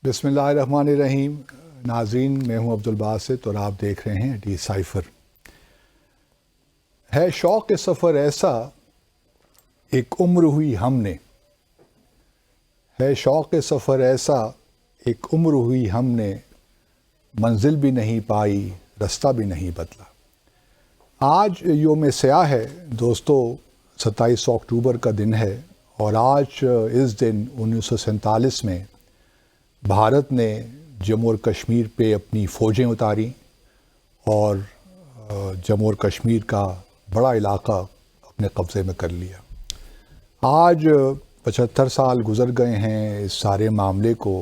بسم اللہ الرحمن الرحیم. ناظرین، میں ہوں عبدالباسط اور آپ دیکھ رہے ہیں ڈی سائفر. ہے شوق سفر ایسا ایک عمر ہوئی ہم نے، ہے شوق سفر ایسا ایک عمر ہوئی ہم نے، منزل بھی نہیں پائی رستہ بھی نہیں بدلا. آج یوم سیاہ ہے دوستو، 27 اکتوبر کا دن ہے، اور آج اس دن 1947 میں بھارت نے جموں اور کشمیر پہ اپنی فوجیں اتاری اور جموں اور کشمیر کا بڑا علاقہ اپنے قبضے میں کر لیا. آج 75 سال گزر گئے ہیں اس سارے معاملے کو،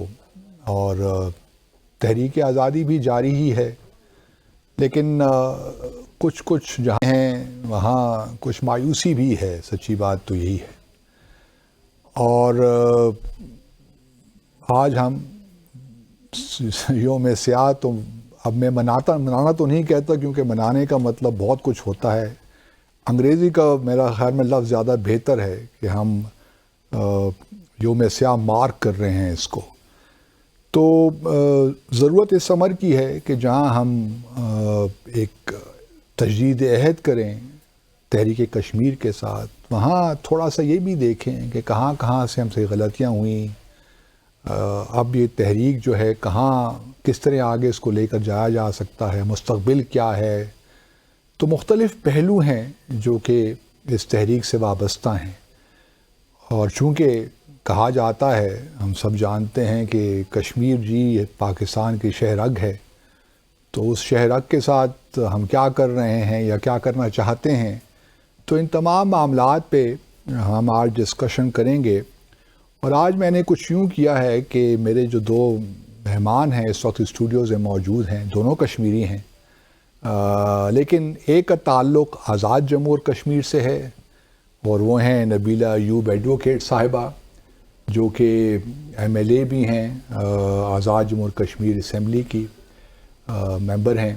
اور تحریک آزادی بھی جاری ہی ہے، لیکن کچھ جہاں ہیں وہاں کچھ مایوسی بھی ہے. سچی بات تو یہی ہے. اور آج ہم یوم سیاہ، تو اب میں منانا تو نہیں کہتا، کیونکہ منانے کا مطلب بہت کچھ ہوتا ہے. انگریزی کا میرا خیال میں لفظ زیادہ بہتر ہے کہ ہم یوم سیاہ مارک کر رہے ہیں اس کو. تو ضرورت اس امر کی ہے کہ جہاں ہم ایک تجدید عہد کریں تحریک کشمیر کے ساتھ، وہاں تھوڑا سا یہ بھی دیکھیں کہ کہاں کہاں سے ہم سے غلطیاں ہوئیں. اب یہ تحریک جو ہے کہاں کس طرح آگے اس کو لے کر جایا جا سکتا ہے، مستقبل کیا ہے. تو مختلف پہلو ہیں جو کہ اس تحریک سے وابستہ ہیں، اور چونکہ کہا جاتا ہے، ہم سب جانتے ہیں کہ کشمیر جی پاکستان کی شہ رگ ہے، تو اس شہ رگ کے ساتھ ہم کیا کر رہے ہیں یا کیا کرنا چاہتے ہیں. تو ان تمام معاملات پہ ہم آج ڈسکشن کریں گے. اور آج میں نے کچھ یوں کیا ہے کہ میرے جو دو مہمان ہیں اس وقت اسٹوڈیوز میں موجود ہیں، دونوں کشمیری ہیں، لیکن ایک کا تعلق آزاد جموں اور کشمیر سے ہے، اور وہ ہیں نبیلہ ایوب ایڈوکیٹ صاحبہ، جو کہ ایم ایل اے بھی ہیں، آزاد جموں اور کشمیر اسمبلی کی ممبر ہیں.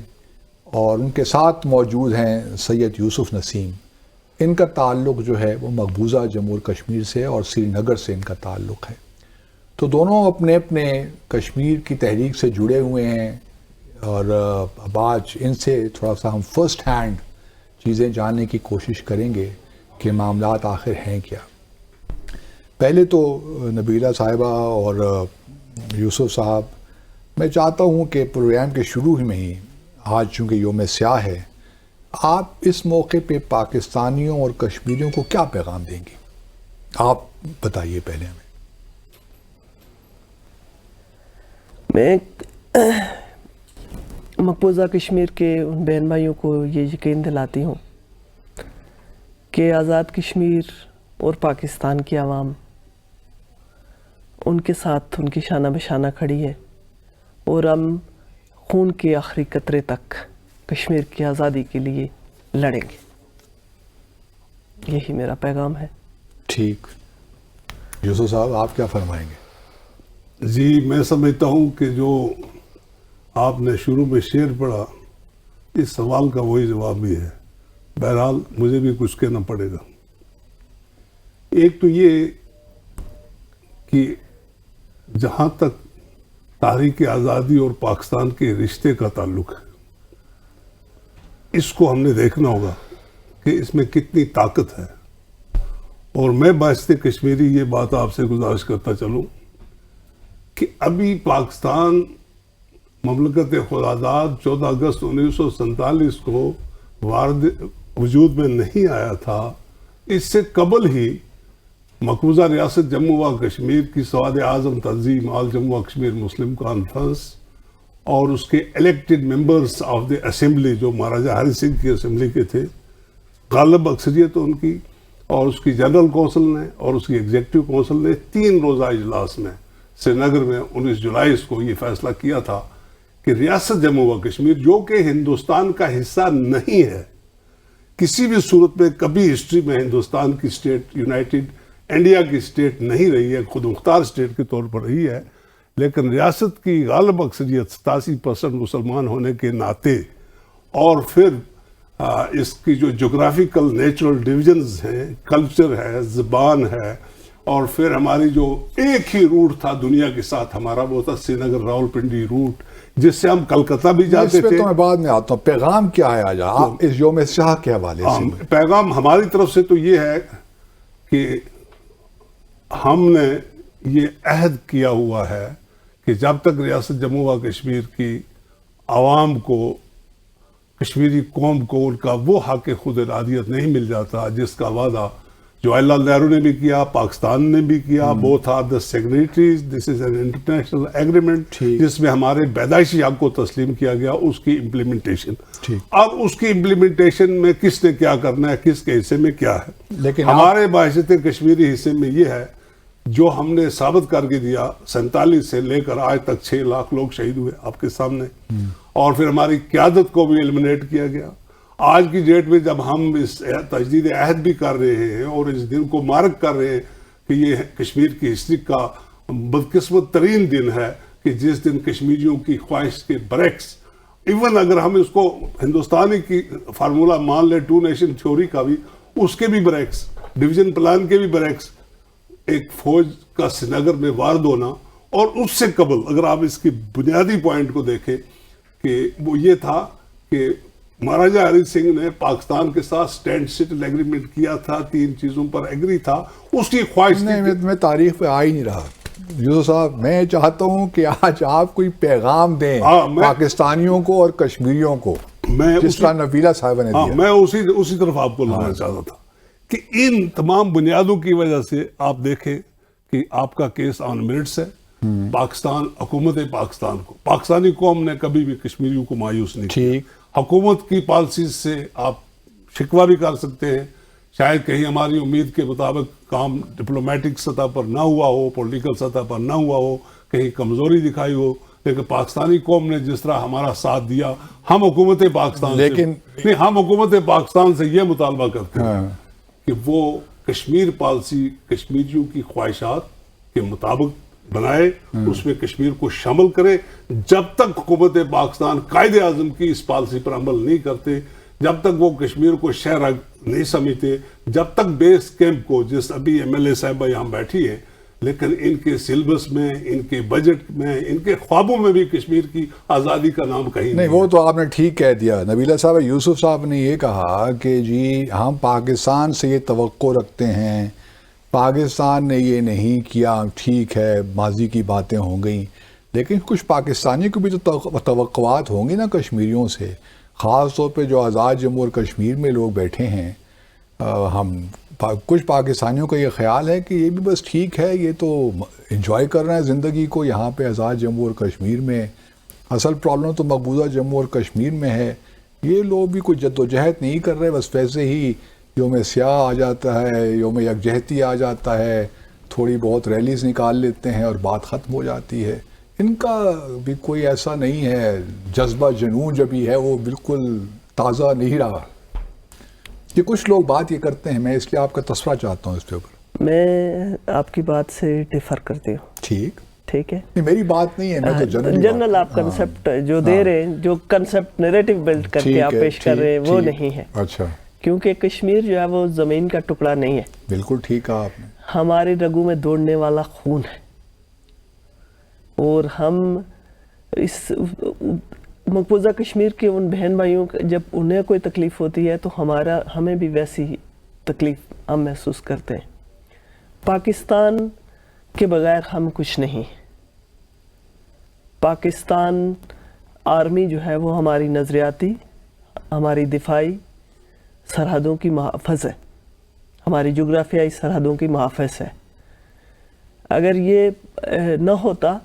اور ان کے ساتھ موجود ہیں سید یوسف نسیم. ان کا تعلق جو ہے وہ مقبوضہ جموں اور کشمیر سے اور سری نگر سے ان کا تعلق ہے. تو دونوں اپنے اپنے کشمیر کی تحریک سے جڑے ہوئے ہیں، اور اب آج ان سے تھوڑا سا ہم فرسٹ ہینڈ چیزیں جاننے کی کوشش کریں گے کہ معاملات آخر ہیں کیا. پہلے تو نبیلہ صاحبہ اور یوسف صاحب، میں چاہتا ہوں کہ پروگرام کے شروع میں ہی، آج چونکہ یوم سیاہ ہے، آپ اس موقع پہ پاکستانیوں اور کشمیریوں کو کیا پیغام دیں گے؟ آپ بتائیے پہلے ہمیں. میں مقبوضہ کشمیر کے ان بہن بھائیوں کو یہ یقین دلاتی ہوں کہ آزاد کشمیر اور پاکستان کی عوام ان کے ساتھ ان کی شانہ بشانہ کھڑی ہے، اور ہم خون کے آخری قطرے تک کشمیر کی آزادی کے لیے لڑیں گے. یہی میرا پیغام ہے. ٹھیک. یوسف صاحب آپ کیا فرمائیں گے؟ جی، میں سمجھتا ہوں کہ جو آپ نے شروع میں شعر پڑھا، اس سوال کا وہی جواب بھی ہے. بہرحال مجھے بھی کچھ کہنا پڑے گا. ایک تو یہ کہ جہاں تک تحریک آزادی اور پاکستان کے رشتے کا تعلق ہے، اس کو ہم نے دیکھنا ہوگا کہ اس میں کتنی طاقت ہے. اور میں باشندے کشمیری یہ بات آپ سے گزارش کرتا چلوں کہ ابھی پاکستان مملکت خداداد 14 اگست 1947 کو وجود میں نہیں آیا تھا. اس سے قبل ہی مقبوضہ ریاست جموں و کشمیر کی سواد اعظم تنظیم آل جموں و کشمیر مسلم کانفرنس اور اس کے elected members of the assembly, جو مہاراجہ ہری سنگھ کی اسمبلی کے تھے، غالب اکثریت ان کی، اور اس کی جنرل کونسل نے اور اس کی ایگزیکٹو کونسل نے 3 روزہ اجلاس میں سری نگر میں 19 جولائی کو یہ فیصلہ کیا تھا کہ ریاست جموں و کشمیر، جو کہ ہندوستان کا حصہ نہیں ہے، کسی بھی صورت میں کبھی ہسٹری میں ہندوستان کی اسٹیٹ یونائٹڈ انڈیا کی اسٹیٹ نہیں رہی ہے، خود مختار اسٹیٹ کے طور پر رہی ہے، لیکن ریاست کی غالب اکثریت 87% مسلمان ہونے کے ناطے، اور پھر اس کی جو جغرافیکل نیچرل ڈویژنز ہیں، کلچر ہے، زبان ہے، اور پھر ہماری جو ایک ہی روٹ تھا دنیا کے ساتھ ہمارا، وہ تھا سری نگر راولپنڈی روٹ، جس سے ہم کلکتہ بھی جاتے اس پہ تھے. تو میں بعد میں آتا ہوں. پیغام کیا ہے آج آپ اس یوم سیاہ کے حوالے سے؟ پیغام ہماری طرف سے تو یہ ہے کہ ہم نے یہ عہد کیا ہوا ہے کہ جب تک ریاست جموں و کشمیر کی عوام کو، کشمیری قوم کو ان کا وہ حق خود ارادیت نہیں مل جاتا جس کا وعدہ جواہر لال نہرو نے بھی کیا، پاکستان نے بھی کیا، both are the signatories, this is an international agreement جس میں ہمارے پیدائشی حق کو تسلیم کیا گیا، اس کی امپلیمنٹیشن. اب اس کی امپلیمنٹیشن میں کس نے کیا کرنا ہے، کس کے حصے میں کیا ہے. لیکن ہمارے بحیثیت کشمیری حصے میں یہ ہے جو ہم نے ثابت کر کے دیا. 47 سے لے کر آج تک 6 لاکھ لوگ شہید ہوئے آپ کے سامنے، اور پھر ہماری قیادت کو بھی ایلیمنیٹ کیا گیا. آج کی ڈیٹ میں جب ہم اس تجدید عہد بھی کر رہے ہیں اور اس دن کو مارک کر رہے ہیں کہ یہ کشمیر کی ہسٹری کا بدقسمت ترین دن ہے کہ جس دن کشمیریوں کی خواہش کے برعکس، ایون اگر ہم اس کو ہندوستانی کی فارمولہ مان لیں 2 نیشن تھیوری کا بھی، اس کے بھی برعکس، ڈویژن پلان کے بھی برعکس ایک فوج کا سری نگر میں وارد ہونا. اور اس سے قبل اگر آپ اس کی بنیادی پوائنٹ کو دیکھیں کہ وہ یہ تھا کہ مہاراجا ہری سنگھ نے پاکستان کے ساتھ اسٹینڈ سٹل ایگریمنٹ کیا تھا، 3 چیزوں پر ایگری تھا، اس کی خواہش تھی. نہیں، میں تاریخ پہ آ ہی نہیں رہا یوسف صاحب. میں چاہتا ہوں کہ آج آپ کوئی پیغام دیں پاکستانیوں کو اور کشمیریوں کو، جس طرح نبیلہ صاحبہ نے دیا. میں اسی طرف آپ کو لانا چاہتا تھا کہ ان تمام بنیادوں کی وجہ سے آپ دیکھیں کہ آپ کا کیس آن میرٹس ہے. پاکستان، حکومت پاکستان کو، پاکستانی قوم نے کبھی بھی کشمیریوں کو مایوس نہیں کیا. حکومت کی پالیسیز سے آپ شکوہ بھی کر سکتے ہیں، شاید کہیں ہماری امید کے مطابق کام ڈپلومیٹک سطح پر نہ ہوا ہو، پولیٹیکل سطح پر نہ ہوا ہو، کہیں کمزوری دکھائی ہو، لیکن پاکستانی قوم نے جس طرح ہمارا ساتھ دیا، ہم حکومت پاکستان سے یہ مطالبہ کرتے ہیں کہ وہ کشمیر پالیسی کشمیریوں کی خواہشات کے مطابق بنائے، اس میں کشمیر کو شامل کرے. جب تک حکومت پاکستان قائد اعظم کی اس پالیسی پر عمل نہیں کرتے، جب تک وہ کشمیر کو شہر نہیں سمجھتے، جب تک بیس کیمپ کو، جس ابھی ایم ایل اے صاحبہ یہاں بیٹھی ہے، لیکن ان کے سلیبس میں، ان کے بجٹ میں، ان کے خوابوں میں بھی کشمیر کی آزادی کا نام کہیں نہیں. وہ تو آپ نے ٹھیک کہہ دیا. نبیلہ صاحب، یوسف صاحب نے یہ کہا کہ جی ہم پاکستان سے یہ توقع رکھتے ہیں، پاکستان نے یہ نہیں کیا، ٹھیک ہے ماضی کی باتیں ہو گئیں، لیکن کچھ پاکستانی کو بھی تو توقعات ہوں گی نا کشمیریوں سے، خاص طور پہ جو آزاد جموں اور کشمیر میں لوگ بیٹھے ہیں. ہم کچھ پاکستانیوں کا یہ خیال ہے کہ یہ بھی بس ٹھیک ہے، یہ تو انجوائے کر رہے ہیں زندگی کو یہاں پہ آزاد جموں اور کشمیر میں. اصل پرابلم تو مقبوضہ جموں اور کشمیر میں ہے. یہ لوگ بھی کوئی جد و جہد نہیں کر رہے، بس ویسے ہی یوم سیاہ آ جاتا ہے، یوم یکجہتی آ جاتا ہے، تھوڑی بہت ریلیز نکال لیتے ہیں اور بات ختم ہو جاتی ہے. ان کا بھی کوئی ایسا نہیں ہے، جذبہ جنون جو بھی ہے وہ بالکل تازہ نہیں رہا. کہ کچھ لوگ بات یہ کرتے ہیں، میں اس لیے آپ کا تذکرہ چاہتا ہوں اس کے اوپر. میں آپ کی بات سے ڈیفر کرتی ہوں. ٹھیک ہے، میری بات نہیں ہے، میں تو جنرل آپ کنسپٹ جو دے رہے ہیں، جو کنسپٹ نیریٹو بلڈ کر کے آپ پیش کر رہے ہیں وہ نہیں ہے. اچھا. کیونکہ کشمیر جو ہے وہ زمین کا ٹکڑا نہیں ہے. بالکل ٹھیک کہا آپ نے. ہماری رگوں میں دوڑنے والا خون ہے، اور ہم اس مقبوضہ کشمیر کے ان بہن بھائیوں جب انہیں کوئی تکلیف ہوتی ہے تو ہمیں بھی ویسی ہی تکلیف ہم محسوس کرتے ہیں. پاکستان کے بغیر ہم کچھ نہیں. پاکستان آرمی جو ہے وہ ہماری نظریاتی، ہماری دفاعی سرحدوں کی محافظ ہے، ہماری جغرافیائی سرحدوں کی محافظ ہے. اگر یہ نہ ہوتا،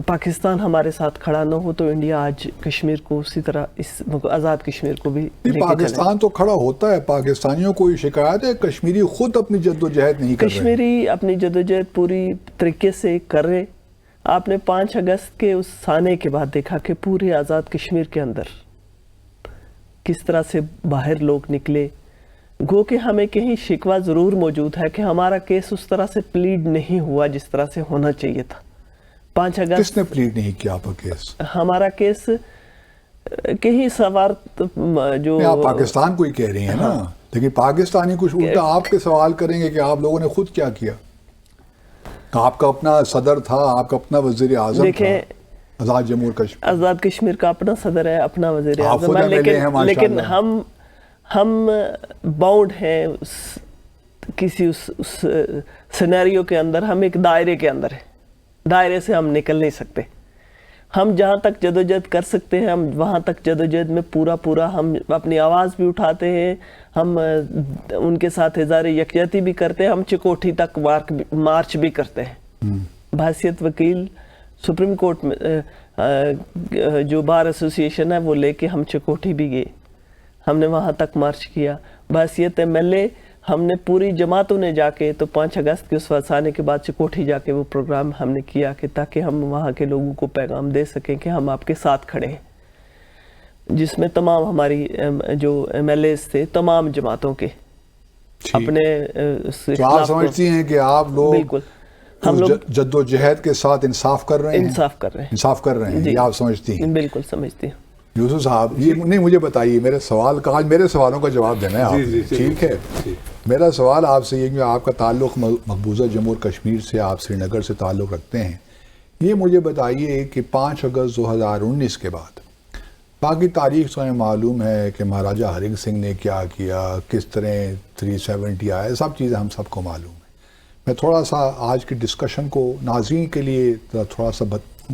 پاکستان ہمارے ساتھ کھڑا نہ ہو، تو انڈیا آج کشمیر کو اسی طرح اس آزاد کشمیر کو بھی پاکستان تو کھڑا ہوتا ہے. پاکستانیوں کو یہ شکایت ہے کشمیری خود اپنی جد و جہد نہیں کر رہے. کشمیری اپنی جد و جہد پوری طریقے سے کر رہے. آپ نے 5 اگست کے اس سانے کے بعد دیکھا کہ پورے آزاد کشمیر کے اندر کس طرح سے باہر لوگ نکلے. گو کہ ہمیں کہیں شکوہ ضرور موجود ہے کہ ہمارا کیس اس طرح سے پلیڈ نہیں ہوا جس طرح سے ہونا چاہیے تھا. 5 اگست کس نے پلیڈ نہیں کیا آپ کا کیس؟ ہمارا کیس کہیں سوارت جو آپ پاکستان کو ہی کہہ رہی ہیں نا، لیکن پاکستانی کچھ الٹا آپ کے سوال کریں گے کہ آپ لوگوں نے خود کیا کیا. آپ کا اپنا صدر تھا, آپ کا اپنا وزیر اعظم تھا, دیکھیں آزاد جمہور کشمیر. آزاد کشمیر کا اپنا صدر ہے, اپنا وزیر آپ اعظم خود ہے, MLA ہیں ماشاء لیکن اللہ. ہم باؤنڈ ہیں کسی اس سینیریو کے اندر, ہم ایک دائرے کے اندر ہیں, دائرے سے ہم نکل نہیں سکتے. ہم جہاں تک جدوجہد کر سکتے ہیں ہم وہاں تک جدوجہد میں پورا ہم اپنی آواز بھی اٹھاتے ہیں, ہم ان کے ساتھ اظہار یکجہتی بھی کرتے ہیں, ہم چکوٹھی تک مارچ بھی کرتے ہیں. بحیثیت وکیل سپریم کورٹ میں جو بار ایسوسی ایشن ہے وہ لے کے ہم چکوٹھی بھی گئے, ہم نے وہاں تک مارچ کیا. بحیثیت MLA ہم نے پوری جماعتوں نے جا کے تو 5 اگست کے اس فسانے کے بعد چکوٹھی جا کے وہ پروگرام ہم نے کیا کہ تاکہ ہم وہاں کے لوگوں کو پیغام دے سکیں کہ ہم آپ کے ساتھ کھڑے ہیں, جس میں تمام ہماری جو MLAs تھے تمام جماعتوں کے اپنے تو آپ سمجھتی ہیں کہ آپ لوگ بالکل ہم لوگ جد و جہد کے ساتھ انصاف کر رہے ہیں, انصاف کر رہے ہیں یہ آپ سمجھتی ہیں؟ بالکل سمجھتی ہیں. یوسف صاحب یہ نہیں مجھے بتائیے, میرے سوال کا, آج میرے سوالوں کا جواب دینا ہے آپ, ٹھیک ہے؟ میرا سوال آپ سے یہ کہ آپ کا تعلق مقبوضہ جمہور کشمیر سے, آپ سری نگر سے تعلق رکھتے ہیں, یہ مجھے بتائیے کہ 5 اگست 2019 کے بعد باقی تاریخ تو ہمیں معلوم ہے کہ مہاراجہ ہرنگ سنگھ نے کیا کیا, کس طرح 370 آئے, سب چیزیں ہم سب کو معلوم ہیں. میں تھوڑا سا آج کی ڈسکشن کو ناظرین کے لیے تھوڑا سا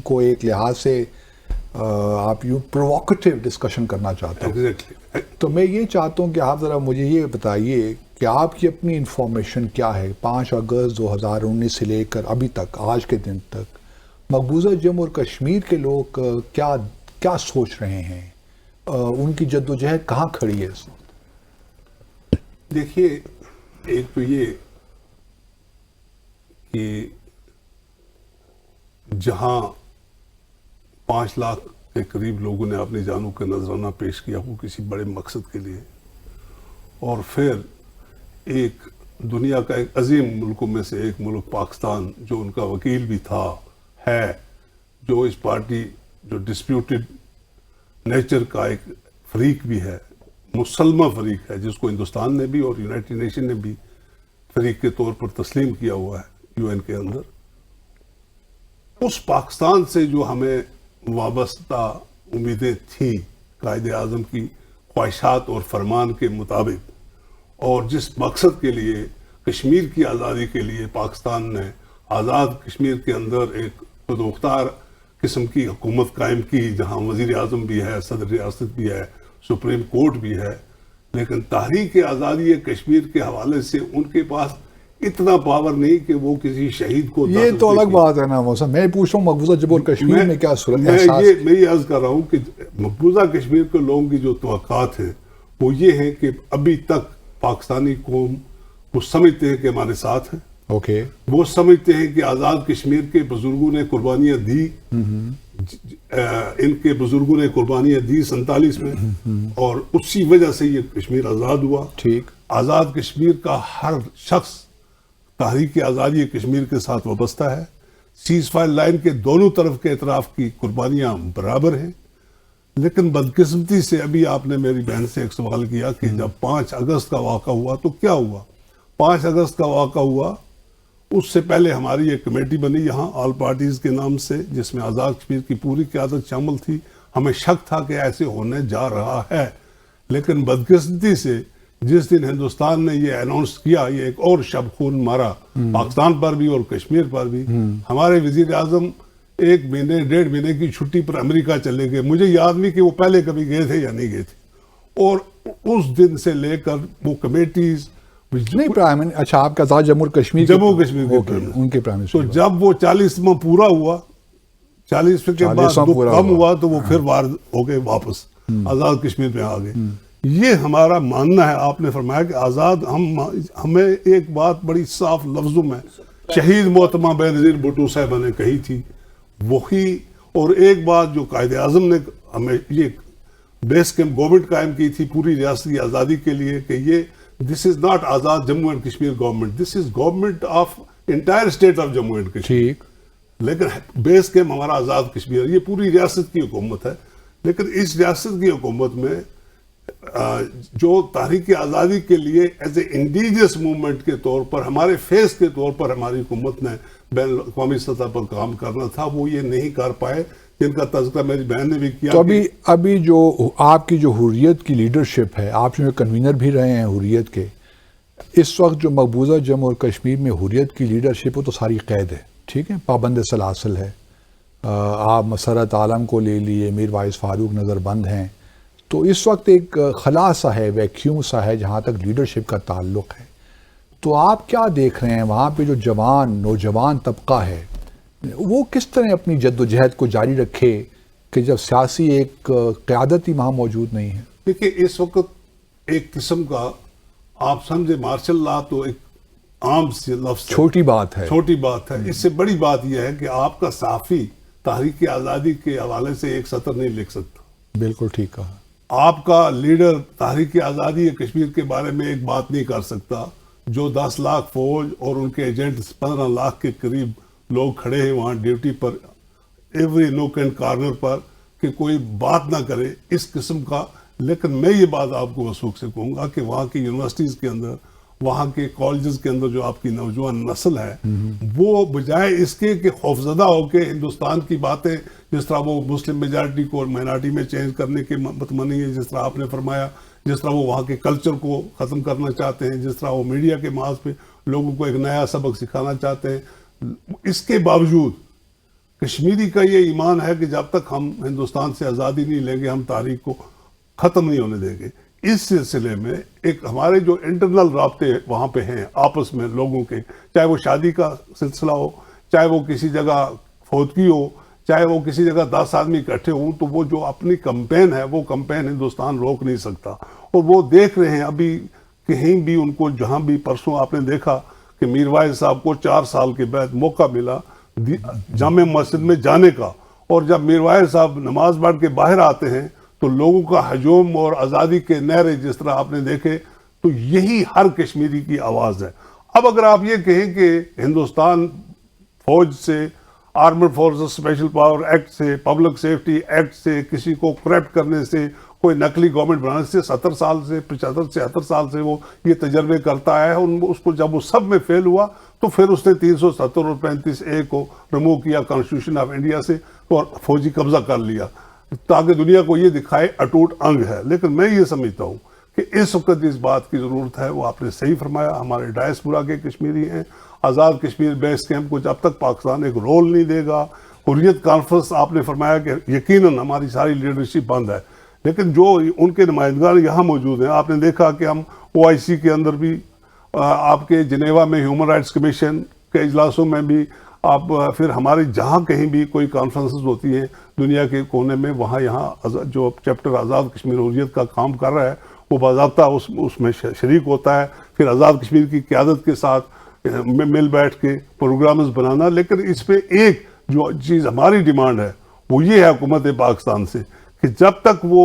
کو ایک لحاظ سے آپ یوں پرووکیٹیو ڈسکشن کرنا چاہتا ہوں. تو میں یہ چاہتا ہوں کہ آپ ذرا مجھے یہ بتائیے کہ آپ کی اپنی انفارمیشن کیا ہے 5 اگست 2019 سے لے کر ابھی تک, آج کے دن تک مقبوضہ جموں اور کشمیر کے لوگ کیا سوچ رہے ہیں, ان کی جد و جہد کہاں کھڑی ہے اس وقت؟ دیکھیے, ایک تو یہ کہ جہاں 5 لاکھ کے قریب لوگوں نے اپنی جانوں کا نذرانہ پیش کیا وہ کسی بڑے مقصد کے لیے, اور پھر ایک دنیا کا ایک عظیم ملکوں میں سے ایک ملک پاکستان جو ان کا وکیل بھی تھا ہے, جو اس پارٹی جو ڈسپیوٹڈ نیچر کا ایک فریق بھی ہے, مسلمہ فریق ہے, جس کو ہندوستان نے بھی اور یونائٹڈ نیشن نے بھی فریق کے طور پر تسلیم کیا ہوا ہے UN کے اندر. اس پاکستان سے جو ہمیں وابستہ امیدیں تھیں قائد اعظم کی خواہشات اور فرمان کے مطابق, اور جس مقصد کے لیے کشمیر کی آزادی کے لیے پاکستان نے آزاد کشمیر کے اندر ایک خود مختار قسم کی حکومت قائم کی, جہاں وزیر اعظم بھی ہے, صدر ریاست بھی ہے, سپریم کورٹ بھی ہے, لیکن تحریک آزادی کشمیر کے حوالے سے ان کے پاس اتنا پاور نہیں کہ وہ کسی شہید کو, یہ تو الگ بات ہے نا موسم, میں پوچھ رہا ہوں مقبوضہ جموں اور کشمیر میں کیا صورت ہے. میں یہ عرض کر رہا ہوں کہ مقبوضہ کشمیر کے لوگوں کی جو توقعات ہیں وہ یہ ہیں کہ ابھی تک پاکستانی قوم وہ سمجھتے ہیں کہ ہمارے ساتھ ہیں, اوکے, وہ سمجھتے ہیں کہ آزاد کشمیر کے بزرگوں نے قربانیاں دی, ان کے بزرگوں نے قربانیاں دی 47 میں, اور اسی وجہ سے یہ کشمیر آزاد ہوا. ٹھیک, آزاد کشمیر کا ہر شخص تحریک آزادی کشمیر کے ساتھ وابستہ ہے, سیز فائر لائن کے دونوں طرف کے اطراف کی قربانیاں برابر ہیں. لیکن بدقسمتی سے ابھی آپ نے میری بہن سے ایک سوال کیا کہ جب 5 اگست کا واقعہ ہوا تو کیا ہوا. 5 اگست کا واقعہ ہوا, اس سے پہلے ہماری ایک کمیٹی بنی یہاں آل پارٹیز کے نام سے, جس میں آزاد کشمیر کی پوری قیادت شامل تھی. ہمیں شک تھا کہ ایسے ہونے جا رہا ہے, لیکن بدقسمتی سے جس دن ہندوستان نے یہ اناؤنس کیا, یہ ایک اور شب خون مارا پاکستان پر بھی اور کشمیر پر بھی. ہمارے وزیر اعظم 1 مہینے 1.5 مہینے کی چھٹی پر امریکہ چلے گئے, مجھے یاد نہیں کہ وہ پہلے کبھی گئے تھے یا نہیں گئے تھے, اور اس دن سے لے کر وہ کمیٹیز نہیں اچھا آپ کا آزاد جموں کشمیر ان کے پرائم منسٹر, تو جب وہ 40واں پورا ہوا, 40 کے بعد کم ہوا تو وہ پھر وار ہو گئے واپس آزاد کشمیر میں آ گئے. یہ ہمارا ماننا ہے. آپ نے فرمایا کہ آزاد ہمیں ایک بات بڑی صاف لفظوں میں شہید محترمہ بے نظیر بھٹو صاحبہ نے کہی تھی وہی, اور ایک بات جو قائد اعظم نے ہمیں یہ بیس کیمپ گورنمنٹ قائم کی تھی پوری ریاست کی آزادی کے لیے کہ یہ this is not Azad Jammu and Kashmir government, this is government of entire state of Jammu and Kashmir. لیکن بیس کیمپ ہمارا آزاد کشمیر, یہ پوری ریاست کی حکومت ہے. لیکن اس ریاست کی حکومت میں جو تحریک آزادی کے لیے ایز اے انڈیجس موومنٹ کے طور پر ہمارے فیس کے طور پر ہماری حکومت نے بین الاقوامی سطح پر کام کرنا تھا، وہ یہ نہیں کر پائے، جن کا تذکرہ میری بہن نے بھی کیا. تو ابھی جو آپ کی جو حریت کی لیڈرشپ ہے، آپ جو کنوینر بھی رہے ہیں حریت کے، اس وقت جو مقبوضہ جموں اور کشمیر میں حریت کی لیڈرشپ وہ تو ساری قید ہے، ٹھیک ہے، پابند سلاسل ہے. آپ مسرت عالم کو لے لیے، میر وائس فاروق نظر بند ہیں. تو اس وقت ایک خلا سا ہے، ویکیوم سا ہے جہاں تک لیڈرشپ کا تعلق ہے. تو آپ کیا دیکھ رہے ہیں وہاں پہ جو نوجوان طبقہ ہے وہ کس طرح اپنی جد و جہد کو جاری رکھے کہ جب سیاسی ایک قیادت ہی وہاں موجود نہیں ہے؟ دیکھیے اس وقت ایک قسم کا آپ سمجھے مارشل لا تو ایک عام سی لفظ ہے، چھوٹی بات ہے. اس سے بڑی بات یہ ہے کہ آپ کا صحافی تحریک آزادی کے حوالے سے ایک سطر نہیں لکھ سکتا. بالکل ٹھیک کہا. آپ کا لیڈر تحریک آزادی کشمیر کے بارے میں ایک بات نہیں کر سکتا. جو 10 لاکھ فوج اور ان کے ایجنٹ 15 لاکھ کے قریب لوگ کھڑے ہیں وہاں ڈیوٹی پر، ایوری نوک اینڈ کارنر پر، کہ کوئی بات نہ کرے اس قسم کا. لیکن میں یہ بات آپ کو وثوق سے کہوں گا کہ وہاں کی یونیورسٹیز کے اندر، وہاں کے کالجز کے اندر جو آپ کی نوجوان نسل ہے، وہ بجائے اس کے کہ خوفزدہ ہو کے ہندوستان کی باتیں، جس طرح وہ مسلم میجارٹی کو مائنارٹی میں چینج کرنے کے متمنی ہے، جس طرح آپ نے فرمایا، جس طرح وہ وہاں کے کلچر کو ختم کرنا چاہتے ہیں، جس طرح وہ میڈیا کے محاذ پہ لوگوں کو ایک نیا سبق سکھانا چاہتے ہیں، اس کے باوجود کشمیری کا یہ ایمان ہے کہ جب تک ہم ہندوستان سے آزادی نہیں لیں گے ہم تاریخ کو ختم نہیں ہونے دیں گے. اس سلسلے میں ایک ہمارے جو انٹرنل رابطے وہاں پہ ہیں آپس میں لوگوں کے، چاہے وہ شادی کا سلسلہ ہو، چاہے وہ کسی جگہ فوتگی ہو، چاہے وہ کسی جگہ 10 آدمی اکٹھے ہوں، تو وہ جو اپنی کمپین ہے وہ کمپین ہندوستان روک نہیں سکتا. اور وہ دیکھ رہے ہیں ابھی کہیں بھی ان کو، جہاں بھی پرسوں آپ نے دیکھا کہ میر وائس صاحب کو 4 سال کے بعد موقع ملا جامع مسجد میں جانے کا، اور جب میر وائس صاحب نماز پڑھ کے باہر آتے ہیں تو لوگوں کا ہجوم اور آزادی کے نعرے جس طرح آپ نے دیکھے، تو یہی ہر کشمیری کی آواز ہے. اب اگر آپ یہ کہیں کہ ہندوستان فوج سے، armed forces special power act سے، پبلک سیفٹی ایکٹ سے، کسی کو کرپٹ کرنے سے، کوئی نقلی گورنمنٹ بنانے سے 70 سال سے 75 سے 78 سال سے وہ یہ تجربے کرتا ہے، اس کو جب وہ سب میں فیل ہوا تو پھر اس نے 370 اور 35A کو ریموو کیا کانسٹیٹیوشن آف انڈیا سے اور فوجی قبضہ کر لیا تاکہ دنیا کو یہ دکھائے اٹوٹ انگ ہے. لیکن میں یہ سمجھتا ہوں کہ اس وقت اس بات کی ضرورت ہے، وہ آپ نے صحیح فرمایا، ہمارے ڈائسپورا کے کشمیری ہیں، آزاد کشمیر بیس کیمپ کو جب تک پاکستان ایک رول نہیں دے گا، حریت کانفرنس آپ نے فرمایا کہ یقیناً ہماری ساری لیڈرشپ بند ہے، لیکن جو ان کے نمائندگان یہاں موجود ہیں، آپ نے دیکھا کہ ہم OIC کے اندر بھی، آپ کے جنیوا میں ہیومن رائٹس کمیشن کے اجلاسوں میں بھی، آپ پھر ہمارے جہاں کہیں بھی کوئی کانفرنسز ہوتی ہیں دنیا کے کونے میں، وہاں یہاں جو چیپٹر آزاد کشمیر حریت کا کام کر رہا ہے وہ باضابطہ اس میں شریک ہوتا ہے. پھر آزاد کشمیر کی قیادت کے ساتھ مل بیٹھ کے پروگرامز بنانا. لیکن اس پہ ایک جو چیز ہماری ڈیمانڈ ہے وہ یہ ہے حکومت پاکستان سے کہ جب تک وہ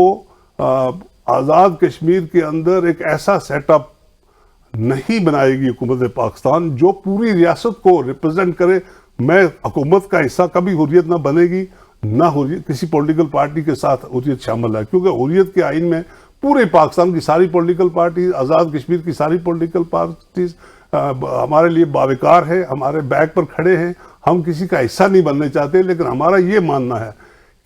آزاد کشمیر کے اندر ایک ایسا سیٹ اپ نہیں بنائے گی حکومت پاکستان جو پوری ریاست کو ریپرزینٹ کرے، میں حکومت کا حصہ کبھی حریت نہ بنے گی، نہ حریت کسی پولیٹیکل پارٹی کے ساتھ حریت شامل ہے، کیونکہ حریت کے آئین میں پورے پاکستان کی ساری پولیٹیکل پارٹیز، آزاد کشمیر کی ساری پولیٹیکل پارٹیز ہمارے لیے باوقار ہے، ہمارے بیک پر کھڑے ہیں، ہم کسی کا حصہ نہیں بننے چاہتے. لیکن ہمارا یہ ماننا ہے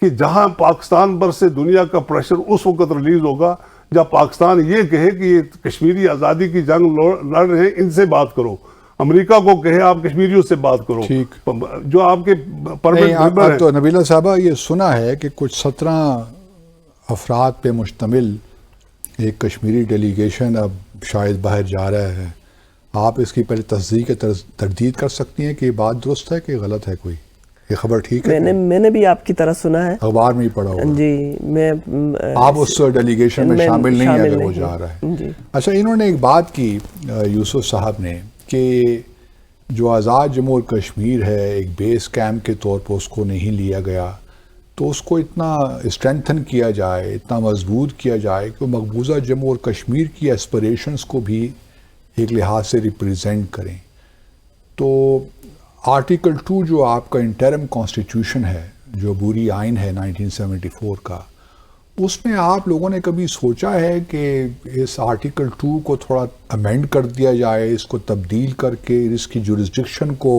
کہ جہاں پاکستان پر سے دنیا کا پریشر اس وقت ریلیز ہوگا جب پاکستان یہ کہے کہ یہ کشمیری آزادی کی جنگ لڑ رہے ہیں، ان سے بات کرو. امریکہ کو کہے آپ کشمیریوں سے بات کرو، جو آپ کے پرمنٹ ممبر ہیں. تو نبیلہ صاحبہ یہ سنا ہے کہ کچھ 17 افراد پہ مشتمل ایک کشمیری ڈیلیگیشن اب شاید باہر جا رہا ہے. آپ اس کی پہلے تصدیق تردید کر سکتی ہیں کہ یہ بات درست ہے کہ غلط ہے؟ کوئی یہ خبر ٹھیک ہے؟ میں نے بھی آپ کی طرح سنا ہے، اخبار میں ہی پڑھا ہوگا. جی، میں آپ اس ڈیلیگیشن میں شامل نہیں ہیں اگر وہ جا رہا ہے. جی. اچھا، انہوں نے ایک بات کی یوسف صاحب نے کہ جو آزاد جموں اور کشمیر ہے ایک بیس کیمپ کے طور پر اس کو نہیں لیا گیا، تو اس کو اتنا اسٹرینتھن کیا جائے، اتنا مضبوط کیا جائے کہ وہ مقبوضہ جموں اور کشمیر کی ایسپریشنز کو بھی ایک لحاظ سے ریپریزنٹ کریں. تو آرٹیکل 2 جو آپ کا انٹرم کانسٹیٹیوشن ہے، جو عبوری آئین ہے 1974 کا، اس میں آپ لوگوں نے کبھی سوچا ہے کہ اس آرٹیکل 2 کو تھوڑا امینڈ کر دیا جائے، اس کو تبدیل کر کے اس کی جورسڈکشن کو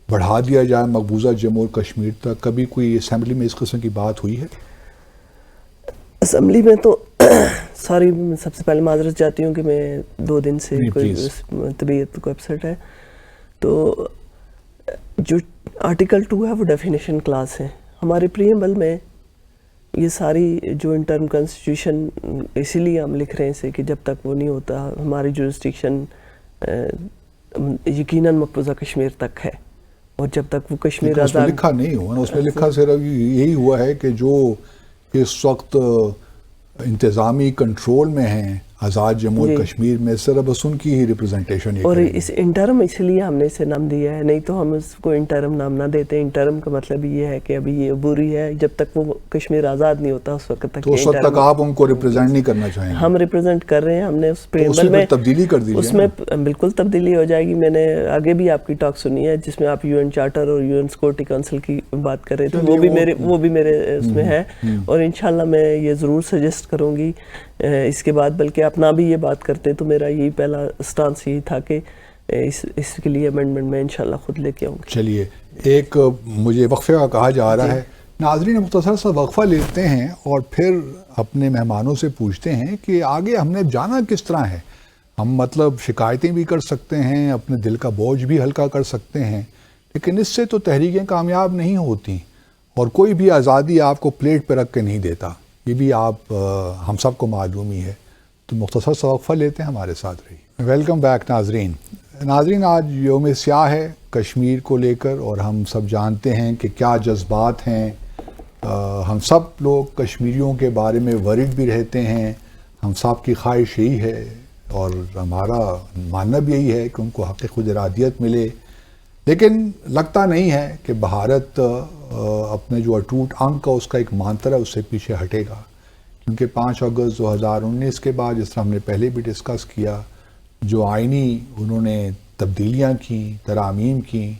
بڑھا دیا جائے مقبوضہ جموں اور کشمیر تک؟ کبھی کوئی اسمبلی میں اس قسم کی بات ہوئی ہے؟ اسمبلی میں تو سوری، سب سے پہلے معذرت چاہتی ہوں کہ میں 2 دن سے کوئی طبیعت کو اپسیٹ ہے. تو جو آرٹیکل 2 ہے وہ ڈیفینیشن کلاس ہے. ہمارے پریمبل میں یہ ساری جو انٹرم کنسٹیٹیوشن اسی لیے ہم لکھ رہے ہیں اسے کہ جب تک وہ نہیں ہوتا ہماری جورسڈکشن یقیناً مقبوضہ کشمیر تک ہے، اور جب تک وہ کشمیر اس میں لکھا نہیں ہوا نا، اس میں لکھا صرف یہی ہوا ہے کہ جو اس وقت انتظامی کنٹرول میں ہیں آزاد جموں اور کشمیر میں، صرف بس ان کی ہی ریپرزنٹیشن. اور اس انٹرم اس لیے ہم نے اسے نام دیا ہے، نہیں تو ہم اس کو انٹرم نام نہ دیتے. انٹرم کا مطلب یہ ہے کہ ابھی یہ عبوری ہے، جب تک وہ کشمیر آزاد نہیں ہوتا اس وقت تک. تو اس وقت تک آپ ان کو ریپرزینٹ نہیں کرنا چاہیں گے؟ ہم ریپرزینٹ کر رہے ہیں. ہم نے اس پریمبل میں تبدیلی کر دی، اس میں بالکل تبدیلی ہو جائے گی. میں نے آگے بھی آپ کی ٹاک سنی ہے جس میں آپ UN چارٹر اور UN سیکورٹی کونسل کی بات کر رہے تھے، وہ بھی میرے اس میں ہے. اور انشاءاللہ میں یہ ضرور سجیسٹ کروں گی اس کے بعد، بلکہ اپنا بھی یہ بات کرتے تو میرا یہی پہلا سٹانس یہی تھا کہ اس کے لیے امینڈمنٹ میں انشاءاللہ خود لے کے آؤں گی. چلیے، ایک مجھے وقفے کا کہا جا رہا ہے. ناظرین مختصر سا وقفہ لیتے ہیں اور پھر اپنے مہمانوں سے پوچھتے ہیں کہ آگے ہم نے جانا کس طرح ہے. ہم مطلب شکایتیں بھی کر سکتے ہیں، اپنے دل کا بوجھ بھی ہلکا کر سکتے ہیں، لیکن اس سے تو تحریکیں کامیاب نہیں ہوتی، اور کوئی بھی آزادی آپ کو پلیٹ پہ رکھ کے نہیں دیتا. یہ بھی ہم سب کو معلوم ہی ہے. تو مختصر سا وقفہ لیتے ہیں، ہمارے ساتھ رہیے. ویلکم بیک ناظرین، آج یوم سیاہ ہے کشمیر کو لے کر، اور ہم سب جانتے ہیں کہ کیا جذبات ہیں. ہم سب لوگ کشمیریوں کے بارے میں ورڈ بھی رہتے ہیں. ہم سب کی خواہش یہی ہے اور ہمارا ماننا بھی یہی ہے کہ ان کو حق خود ارادیت ملے، لیکن لگتا نہیں ہے کہ بھارت اپنے جو اٹوٹ انک کا اس کا ایک مانتر ہے اس سے پیچھے ہٹے گا. کیونکہ 5 اگست 2019 کے بعد، جس طرح ہم نے پہلے بھی ڈسکس کیا، جو آئینی انہوں نے تبدیلیاں کیں، ترامیم کیں،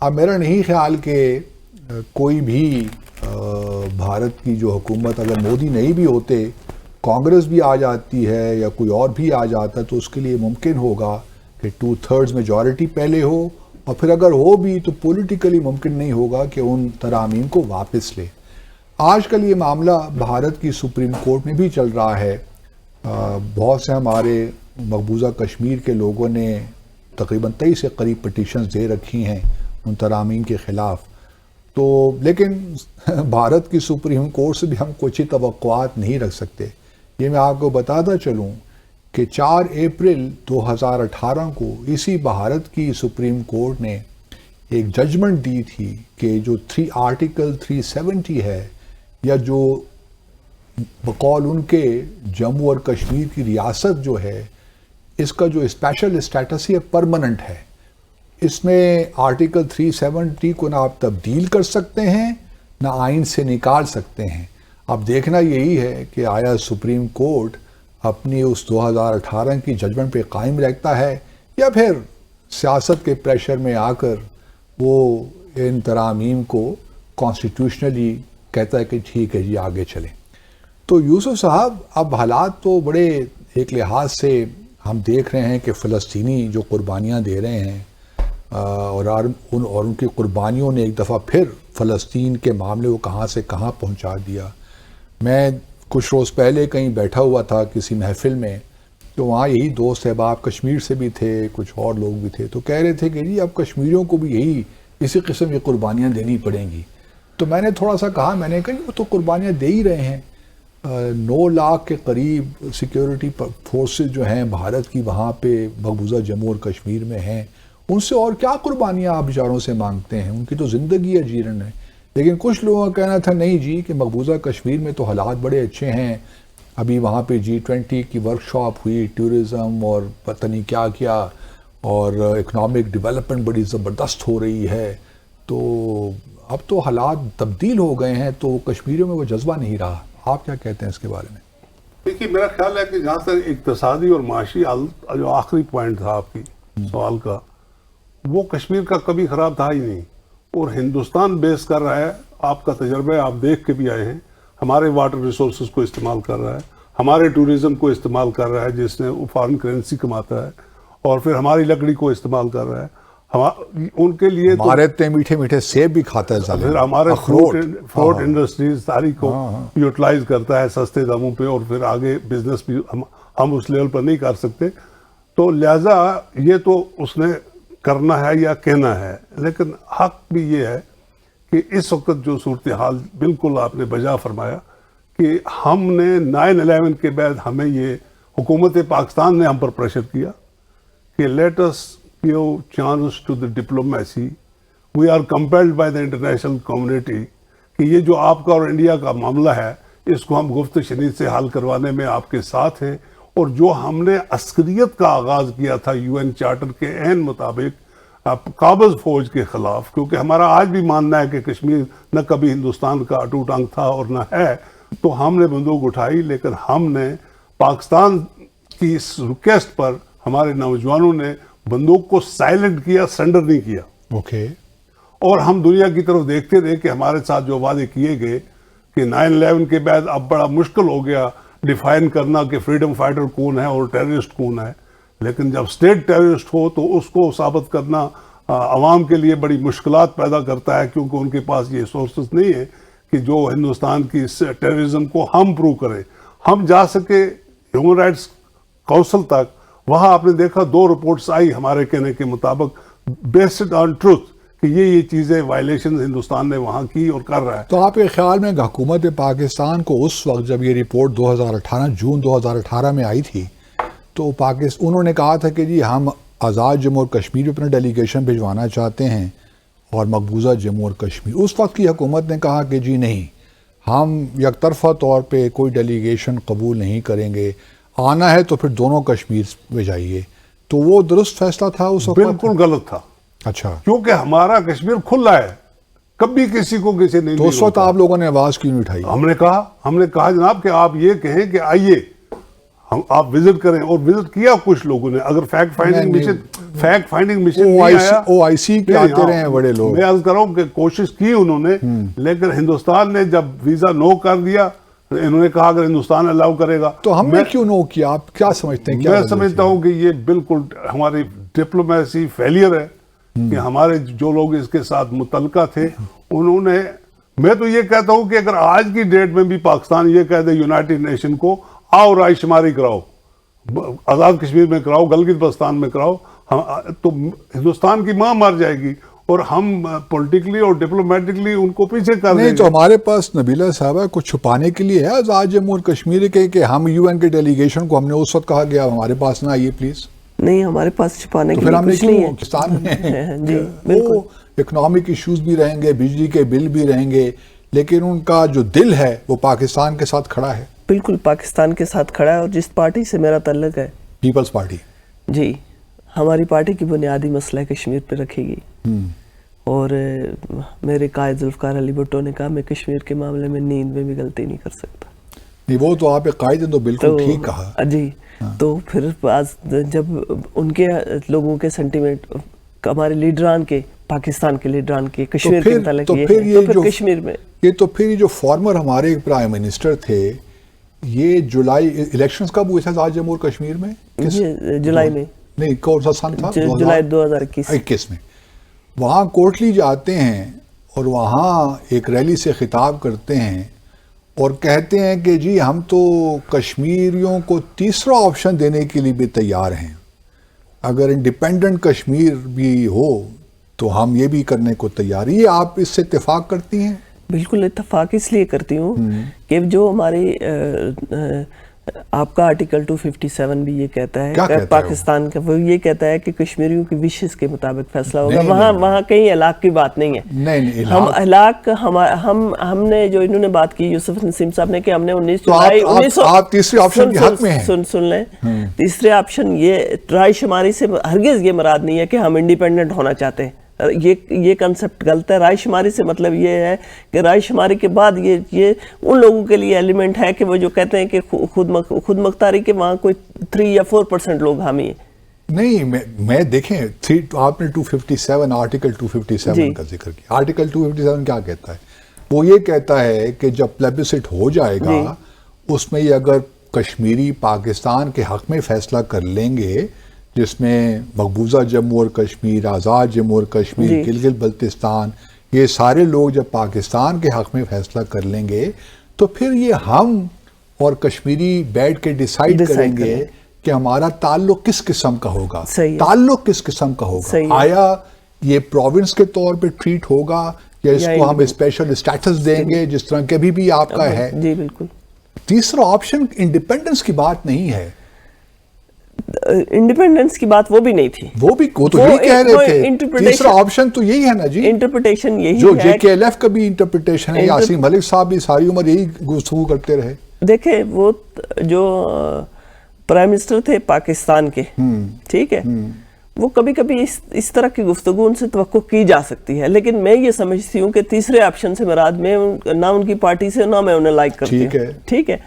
اب میرا نہیں خیال کہ کوئی بھی بھارت کی جو حکومت، اگر مودی نہیں بھی ہوتے، کانگریس بھی آ جاتی ہے یا کوئی اور بھی آ جاتا ہے، تو اس کے لیے ممکن ہوگا کہ 2/3 میجورٹی پہلے ہو، اور پھر اگر ہو بھی تو پولیٹیکلی ممکن نہیں ہوگا کہ ان ترامیم کو واپس لے. آج کل یہ معاملہ بھارت کی سپریم کورٹ میں بھی چل رہا ہے. بہت سے ہمارے مقبوضہ کشمیر کے لوگوں نے تقریباً 23 سے قریب پٹیشنز دے رکھی ہیں ان ترامیم کے خلاف. تو لیکن بھارت کی سپریم کورٹ سے بھی ہم کچھ ہی توقعات نہیں رکھ سکتے. یہ میں آپ کو بتاتا چلوں کہ 4 اپریل 2018 کو اسی بھارت کی سپریم کورٹ نے ایک ججمنٹ دی تھی کہ جو آرٹیکل 370 ہے، یا جو بقول ان کے جموں اور کشمیر کی ریاست جو ہے، اس کا جو اسپیشل اسٹیٹس ہے پرماننٹ ہے. اس میں آرٹیکل 370 کو نہ آپ تبدیل کر سکتے ہیں، نہ آئین سے نکال سکتے ہیں. اب دیکھنا یہی ہے کہ آیا سپریم کورٹ اپنی اس 2018 کی ججمنٹ پہ قائم رہتا ہے، یا پھر سیاست کے پریشر میں آ کر وہ ان ترامیم کو کانسٹیٹیوشنلی کہتا ہے کہ ٹھیک ہے جی آگے چلیں. تو یوسف صاحب، اب حالات تو بڑے ایک لحاظ سے ہم دیکھ رہے ہیں کہ فلسطینی جو قربانیاں دے رہے ہیں، اور ان کی قربانیوں نے ایک دفعہ پھر فلسطین کے معاملے کو کہاں سے کہاں پہنچا دیا. میں کچھ روز پہلے کہیں بیٹھا ہوا تھا کسی محفل میں، تو وہاں یہی دوست احباب کشمیر سے بھی تھے، کچھ اور لوگ بھی تھے، تو کہہ رہے تھے کہ جی اب کشمیریوں کو بھی اسی قسم کی قربانیاں دینی پڑیں گی. تو میں نے تھوڑا سا کہا، میں نے کہا وہ تو قربانیاں دے ہی رہے ہیں. 9 لاکھ کے قریب سیکیورٹی فورسز جو ہیں بھارت کی وہاں پہ مقبوضہ جموں اور کشمیر میں ہیں، ان سے اور کیا قربانیاں آپ بیچاروں سے مانگتے ہیں؟ ان کی تو زندگی ہے، جیرن ہے. لیکن کچھ لوگوں کا کہنا تھا نہیں جی کہ مقبوضہ کشمیر میں تو حالات بڑے اچھے ہیں، ابھی وہاں پہ G20 کی ورکشاپ ہوئی، ٹورزم اور پتہ نہیں کیا کیا، اور اکنامک ڈیولپمنٹ بڑی زبردست ہو رہی ہے. تو اب تو حالات تبدیل ہو گئے ہیں، تو کشمیریوں میں وہ جذبہ نہیں رہا. آپ کیا کہتے ہیں اس کے بارے میں؟ دیکھیے، میرا خیال ہے کہ جہاں تک اقتصادی اور معاشی جو آخری پوائنٹ تھا آپ کی سوال کا، وہ کشمیر کا کبھی خراب تھا ہی نہیں، اور ہندوستان بیس کر رہا ہے. آپ کا تجربہ آپ دیکھ کے بھی آئے ہیں. ہمارے واٹر ریسورسز کو استعمال کر رہا ہے, ہمارے ٹورزم کو استعمال کر رہا ہے جس نے وہ فارن کرنسی کماتا ہے, اور پھر ہماری لکڑی کو استعمال کر رہا ہے. ان کے لیے ہمارے اتنے میٹھے میٹھے سیب بھی کھاتا ہے ظالم. پھر ہمارے فروٹ انڈسٹریز ساری کو یوٹیلائز کرتا ہے سستے داموں پہ, اور پھر آگے بزنس بھی ہم اس لیول پر نہیں کر سکتے. تو لہٰذا یہ تو اس نے کرنا ہے یا کہنا ہے, لیکن حق بھی یہ ہے کہ اس وقت جو صورتحال بالکل آپ نے بجا فرمایا کہ ہم نے 9/11 کے بعد ہمیں یہ حکومت پاکستان نے ہم پر پریشر کیا کہ let us give chance to the diplomacy, we are compelled by the international community کہ یہ جو آپ کا اور انڈیا کا معاملہ ہے اس کو ہم گفت شنید سے حل کروانے میں آپ کے ساتھ ہیں. اور جو ہم نے عسکریت کا آغاز کیا تھا UN چارٹر کے عین مطابق قابض فوج کے خلاف, کیونکہ ہمارا آج بھی ماننا ہے کہ کشمیر نہ کبھی ہندوستان کا اٹوٹ انگ تھا اور نہ ہے, تو ہم نے بندوق اٹھائی, لیکن ہم نے پاکستان کی اس ریکویسٹ پر ہمارے نوجوانوں نے بندوق کو سائلنٹ کیا, سرنڈر نہیں کیا. اوکے. اور ہم دنیا کی طرف دیکھتے رہے کہ ہمارے ساتھ جو وعدے کیے گئے کہ 9/11 کے بعد اب بڑا مشکل ہو گیا ڈیفائن کرنا کہ فریڈم فائٹر کون ہے اور ٹیررسٹ کون ہے, لیکن جب اسٹیٹ ٹیررسٹ ہو تو اس کو ثابت کرنا عوام کے لیے بڑی مشکلات پیدا کرتا ہے, کیونکہ ان کے پاس یہ سورسز نہیں ہے کہ جو ہندوستان کی اس ٹیررزم کو ہم پروو کریں. ہم جا سکے ہیومن رائٹس کونسل تک, وہاں آپ نے دیکھا 2 رپورٹس آئی ہمارے کہنے کے مطابق بیسڈ آن ٹروتھ کہ یہ چیزیں وائلیشن ہندوستان نے وہاں کی اور کر رہا ہے. تو آپ کے خیال میں حکومت پاکستان کو اس وقت جب یہ رپورٹ جون 2018 میں آئی تھی تو انہوں نے کہا تھا کہ جی ہم آزاد جموں اور کشمیر میں اپنا ڈیلیگیشن بھجوانا چاہتے ہیں اور مقبوضہ جموں اور کشمیر, اس وقت کی حکومت نے کہا کہ جی نہیں, ہم یک طرفہ طور پہ کوئی ڈیلیگیشن قبول نہیں کریں گے, آنا ہے تو پھر دونوں کشمیر بھیجائیے, تو وہ درست فیصلہ تھا اس وقت؟ بالکل غلط تھا. اچھا. کیونکہ ہمارا کشمیر کھلا ہے, کبھی کسی کو کسی نہیں. تو اس وقت آپ لوگوں نے آواز کیوں نہیں اٹھائی؟ ہم نے کہا جناب کہ آپ یہ کہیں کہ آئیے آپ وزٹ کریں, اور وزٹ کیا کچھ لوگوں نے. اگر فیکٹ فائنڈنگ مشن نہیں آیا, OIC کے آتے رہے ہیں بڑے لوگ, میں عرض کر رہا ہوں کہ کوشش کی انہوں نے, لیکن ہندوستان نے جب ویزا نو کر دیا, انہوں نے کہا اگر ہندوستان الاؤ کرے گا. تو ہم نے کیوں نو کیا؟ آپ کیا سمجھتے ہیں؟ میں سمجھتا ہوں کہ یہ بالکل ہماری ڈپلومیسی فیلئر ہے کہ ہمارے جو لوگ اس کے ساتھ متعلقہ تھے انہوں نے, میں تو یہ کہتا ہوں کہ اگر آج کی ڈیٹ میں بھی پاکستان یہ کہہ دے یونائٹڈ نیشن کو آؤ رائے شماری کراؤ, آزاد کشمیر میں کراؤ, گلگت بلتستان میں کراؤ, تو ہندوستان کی ماں مر جائے گی اور ہم پولیٹیکلی اور ڈپلومیٹکلی ان کو پیچھے کر دیں گے. نہیں تو ہمارے پاس نبیلہ صاحبہ کچھ چھپانے کے لیے ہے آزاد جموں اور کشمیر کے کہ ہم UN کے ڈیلیگیشن کو ہم نے اس وقت کہا گیا ہمارے پاس نہ آئیے پلیز. نہیں, ہمارے پاس چھپانے کے لیے کچھ نہیں ہے. پاکستان میں جی بالکل اکنامک ایشوز بھی رہیں گے, بجلی کے بل بھی رہیں گے, لیکن ان کا جو دل ہے وہ پاکستان کے ساتھ کھڑا ہے. بالکل پاکستان کے ساتھ کھڑا ہے, اور جس پارٹی سے میرا تعلق ہے پیپلز پارٹی, جی ہماری پارٹی کی بنیادی مسئلہ کشمیر پہ رکھے گی. اور میرے قائد ذوالفقار علی بھٹو نے کہا میں کشمیر کے معاملے میں نیند میں بھی غلطی نہیں کر سکتا. نہیں وہ تو آپ قائد ہیں تو بالکل ٹھیک کہا. جی تو پھر جب ان کے لوگوں کے سینٹیمنٹ ہمارے لیڈران کے, پاکستان کے لیڈران کے کشمیر کے متعلق یہ تو پھر کشمیر میں تو پھر جو فارمر ہمارے پرائم منسٹر تھے, یہ جولائی الیکشنز کب ہوئے تھے آزاد جموں اور کشمیر میں؟ جولائی میں نہیں, کون سا سن تھا؟ جولائی 2021 میں. وہاں کوٹلی جاتے ہیں اور وہاں ایک ریلی سے خطاب کرتے ہیں اور کہتے ہیں کہ جی ہم تو کشمیریوں کو تیسرا آپشن دینے کے لیے بھی تیار ہیں, اگر انڈیپینڈنٹ کشمیر بھی ہو تو ہم یہ بھی کرنے کو تیار. یہ آپ اس سے اتفاق کرتی ہیں؟ بالکل اتفاق اس لیے کرتی ہوں کہ جو ہماری آپ کا آرٹیکل 257 بھی یہ کہتا ہے کہ پاکستان کا, وہ یہ کہتا ہے کہ کشمیریوں کی وشز کے مطابق فیصلہ ہوگا. وہاں کہیں علاق کی بات نہیں ہے. ہم علاق ہم نے جو انہوں نے بات کی یوسف نسیم صاحب نے کہ ہم نے 19 سن لیں, تیسرے آپشن یہ رائے شماری سے ہرگز یہ مراد نہیں ہے کہ ہم انڈیپینڈنٹ ہونا چاہتے ہیں. یہ کنسپٹ غلط ہے. رائے شماری سے مطلب یہ ہے کہ رائے شماری کے بعد یہ ان لوگوں کے لیے ایلیمنٹ ہے کہ وہ جو کہتے ہیں کہ خود مختاری کے وہاں کوئی 3 یا 4% لوگ حامی ہیں. نہیں میں دیکھیں آپ نے 257 آرٹیکل 257 کا ذکر کیا. آرٹیکل 257 کیا کہتا ہے؟ وہ یہ کہتا ہے کہ جب پلیبسٹ ہو جائے گا اس میں یہ اگر کشمیری پاکستان کے حق میں فیصلہ کر لیں گے، جس میں مقبوضہ جموں اور کشمیر، آزاد جموں اور کشمیر، گلگت بلتستان، یہ سارے لوگ جب پاکستان کے حق میں فیصلہ کر لیں گے تو پھر یہ ہم اور کشمیری بیٹھ کے ڈیسائیڈ کریں گے کہ ہمارا تعلق کس قسم کا ہوگا، تعلق کس قسم کا ہوگا، آیا یہ پروونس کے طور پہ ٹریٹ ہوگا یا اس کو ہم اسپیشل اسٹیٹس دیں گے جس طرح کبھی بھی آپ کا ہے۔ جی بالکل۔ تیسرا آپشن انڈیپینڈنس کی بات نہیں ہے، انڈیپینڈنس کی بات وہ بھی نہیں تھی، وہ تو یہی کہہ رہے تھے، تیسرا آپشن تو یہی ہے نا جی، انٹرپریٹیشن یہی جو ہے، جے کے ایل ایف کا بھی انٹرپریٹیشن ہے، یاسین ملک صاحب بھی ساری عمر یہی گفتگو کرتے رہے۔ دیکھیں وہ جو پرائم منسٹر تھے پاکستان کے، ٹھیک ہے، وہ کبھی کبھی اس طرح کی گفتگو ان سے توقع کی جا سکتی ہے، لیکن میں یہ سمجھتی ہوں کہ تیسرے آپشن سے مراد میں نہ ان کی پارٹی سے نہ میں انہیں لائک کرتی ہوں، ٹھیک ہے،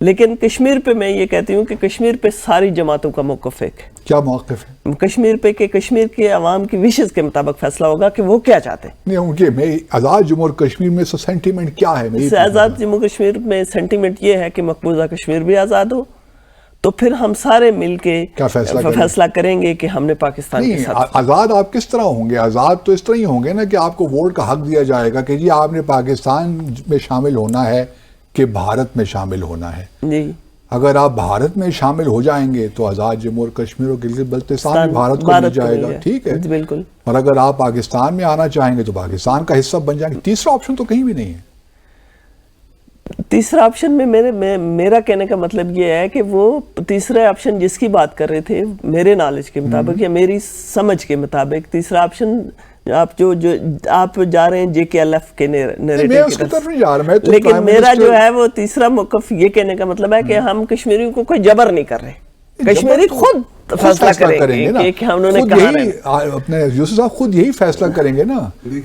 لیکن کشمیر پہ میں یہ کہتی ہوں کہ کشمیر پہ ساری جماعتوں کا موقف ایک ہے۔ کیا موقف ہے کشمیر پہ کہ کشمیر کے عوام کی وشز کے مطابق فیصلہ ہوگا کہ وہ کیا چاہتے ہیں۔ نہیں، ان کے میں آزاد جموں اور کشمیر میں سینٹیمنٹ کیا ہے؟ آزاد جموں کشمیر میں سینٹیمنٹ یہ ہے کہ مقبوضہ کشمیر بھی آزاد ہو، تو پھر ہم سارے مل کے فیصلہ کریں گے کہ ہم نے پاکستان کے ساتھ۔ آزاد آپ کس طرح ہوں گے؟ آزاد تو اس طرح ہی ہوں گے نا کہ آپ کو ووٹ کا حق دیا جائے گا کہ جی آپ نے پاکستان میں شامل ہونا ہے کہ بھارت میں شامل ہونا ہے۔ جی اگر آپ بھارت میں شامل ہو جائیں گے تو آزاد جموں اور کشمیر اور گلگت بلتستان بھارت کو مل جائے گا، ٹھیک ہے، بالکل۔ اور اگر آپ پاکستان میں آنا چاہیں گے تو پاکستان کا حصہ بن جائیں گے۔ تیسرا آپشن تو کہیں بھی نہیں ہے۔ تیسرا آپشن میں میرا کہنے کا مطلب یہ ہے کہ وہ تیسرا آپشن جس کی بات کر رہے تھے، میرے نالج کے مطابق یا میری سمجھ کے مطابق، تیسرا آپشن آپ جا رہے ہیں جے کے ایل ایف کے نیریٹو کی طرف، لیکن میرا جو ہے وہ تیسرا موقف یہ کہنے کا مطلب ہے کہ ہم کشمیریوں کو کوئی جبر نہیں کر رہے، کشمیری خود فیصلہ کریں گے کہ انہوں نے کہا ہے، اپنے یوسف صاحب خود یہی فیصلہ کریں گے نا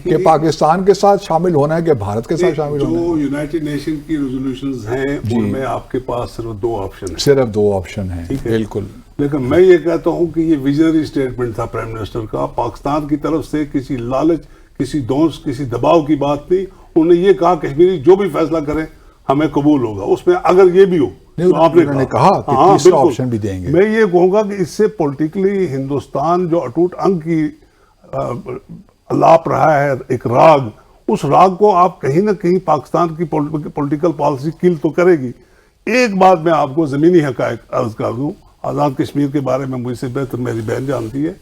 کہ پاکستان کے ساتھ شامل ہونا ہے کہ بھارت کے ساتھ شامل ہونا ہے۔ جو یونائٹڈ نیشن کی ریزولوشنز ہیں ان میں آپ کے پاس صرف دو آپشن ہیں، صرف دو آپشن ہیں، بالکل۔ لیکن میں یہ کہتا ہوں کہ یہ ویژنری اسٹیٹمنٹ تھا پرائم منسٹر کا، پاکستان کی طرف سے کسی لالچ، کسی دونس، کسی دباؤ کی بات نہیں، انہوں نے یہ کہا کشمیری جو بھی فیصلہ کریں ہمیں قبول ہوگا، اس میں اگر یہ بھی ہو تو آپ نے کہا کہ تیسرا آپشن بھی دیں گے۔ میں یہ کہوں گا کہ اس سے پولیٹیکلی ہندوستان جو اٹوٹ انگ کی الاپ رہا ہے، ایک راگ، اس راگ کو آپ کہیں نہ کہیں پاکستان کی پولیٹیکل پالیسی کل تو کرے گی۔ ایک بات میں آپ کو زمینی حقائق عرض کر دوں، آزاد کشمیر کے بارے میں مجھ سے بہتر میری بہن جانتی ہے،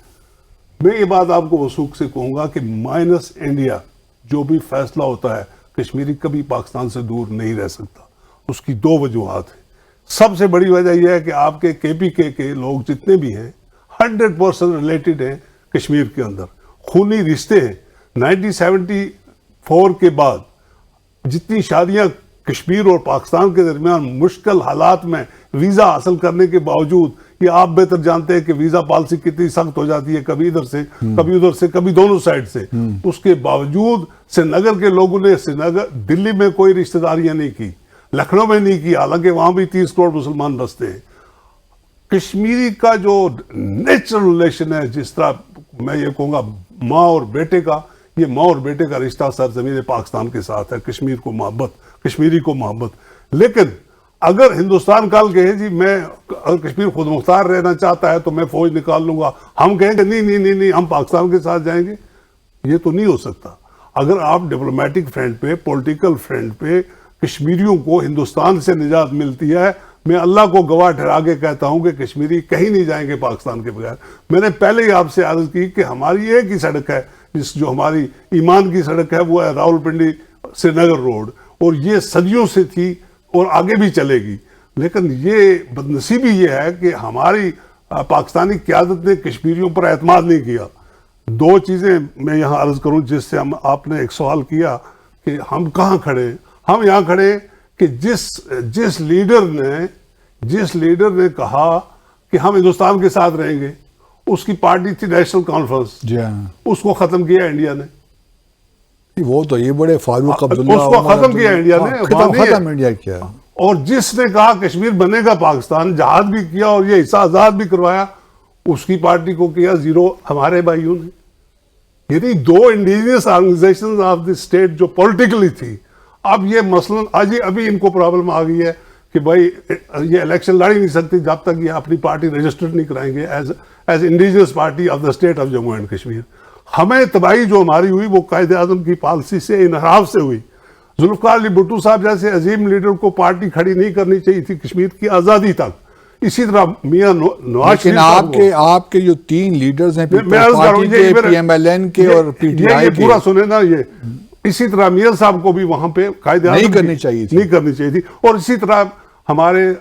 میں یہ بات آپ کو وثوق سے کہوں گا کہ مائنس انڈیا جو بھی فیصلہ ہوتا ہے کشمیری کبھی پاکستان سے دور نہیں رہ سکتا۔ اس کی دو وجوہات ہیں۔ سب سے بڑی وجہ یہ ہے کہ آپ کے کے پی کے لوگ جتنے بھی ہیں 100% ریلیٹڈ ہیں کشمیر کے اندر، خونی رشتے ہیں۔ 1974 کے بعد جتنی شادیاں کشمیر اور پاکستان کے درمیان مشکل حالات میں ویزا حاصل کرنے کے باوجود، یہ آپ بہتر جانتے ہیں کہ ویزا پالیسی کتنی سخت ہو جاتی ہے، کبھی ادھر سے کبھی ادھر سے کبھی دونوں سائڈ سے، اس کے باوجود سری نگر کے لوگوں نے دلی میں کوئی رشتہ داریاں نہیں کی، لکھنؤ میں نہیں کی، حالانکہ وہاں بھی 30 کروڑ مسلمان بستے ہیں۔ کشمیری کا جو نیچرل ریلیشن ہے، جس طرح میں یہ کہوں گا ماں اور بیٹے کا، یہ ماں اور بیٹے کا رشتہ سرزمین پاکستان کے ساتھ ہے، کشمیر کو محبت، کشمیری کو محبت۔ لیکن اگر ہندوستان کل کہے جی میں اگر کشمیر خود مختار رہنا چاہتا ہے تو میں فوج نکال لوں گا، ہم کہیں گے نہیں ہم پاکستان کے ساتھ جائیں گے، یہ تو نہیں ہو سکتا۔ اگر آپ ڈپلومیٹک فرنٹ پہ، پولیٹیکل فرنٹ پہ کشمیریوں کو ہندوستان سے نجات ملتی ہے، میں اللہ کو گواہ ٹھہرا کے کہتا ہوں کہ کشمیری کہیں نہیں جائیں گے پاکستان کے بغیر۔ میں نے پہلے ہی آپ سے عرض کی کہ ہماری ایک ہی سڑک ہے، جو ہماری ایمان کی سڑک ہے، وہ ہے راولپنڈی سری نگر روڈ، اور یہ صدیوں سے تھی اور آگے بھی چلے گی۔ لیکن یہ بدنصیبی یہ ہے کہ ہماری پاکستانی قیادت نے کشمیریوں پر اعتماد نہیں کیا۔ دو چیزیں میں یہاں عرض کروں جس سے آپ نے ایک سوال کیا کہ ہم کہاں کھڑے ہیں۔ ہم یہاں کھڑے کہ جس لیڈر نے کہا کہ ہم ہندوستان کے ساتھ رہیں گے، اس کی پارٹی تھی نیشنل کانفرنس، اس کو ختم کیا انڈیا نے۔ وہ تو یہ بڑے فاروق عبداللہ اس کو ختم کیا انڈیا نے، ختم انڈیا کیا۔ اور جس نے کہا کشمیر بنے گا پاکستان، جہاد بھی کیا اور یہ حصہ آزاد بھی کروایا، اس کی پارٹی کو کیا زیرو ہمارے بھائیوں نے۔ یعنی دو indigenous organisation of the state جو پولیٹیکلی تھی، اب یہ مثلاً ابھی ان کو پرابلم آ گئی ہے کہ بھائی یہ الیکشن لڑ ہی نہیں سکتی جب تک یہ اپنی پارٹی رجسٹرڈ نہیں کرائیں گے as indigenous party of the state of Jammu and Kashmir. ہمیں تباہی جو ہماری ہوئی وہ قائد اعظم کی پالیسی سے انحراف سے ہوئی. ذوالفقار علی بھٹو صاحب جیسے عظیم لیڈر کو پارٹی کھڑی نہیں کرنی چاہیے تھی کشمیر کی آزادی تک. اسی طرح میاں نواز شریف آپ کے جو 3 لیڈرز ہیں میں عرض کر رہا ہوں پارٹی کے، پی ایم ایل این کے اور پی ٹی آئی یہ کے، پورا سنیں نا. یہ اسی طرح میاں صاحب کو بھی وہاں پہ قائد اعظم نہیں کرنی چاہیے تھی. اور اسی طرح ہمارے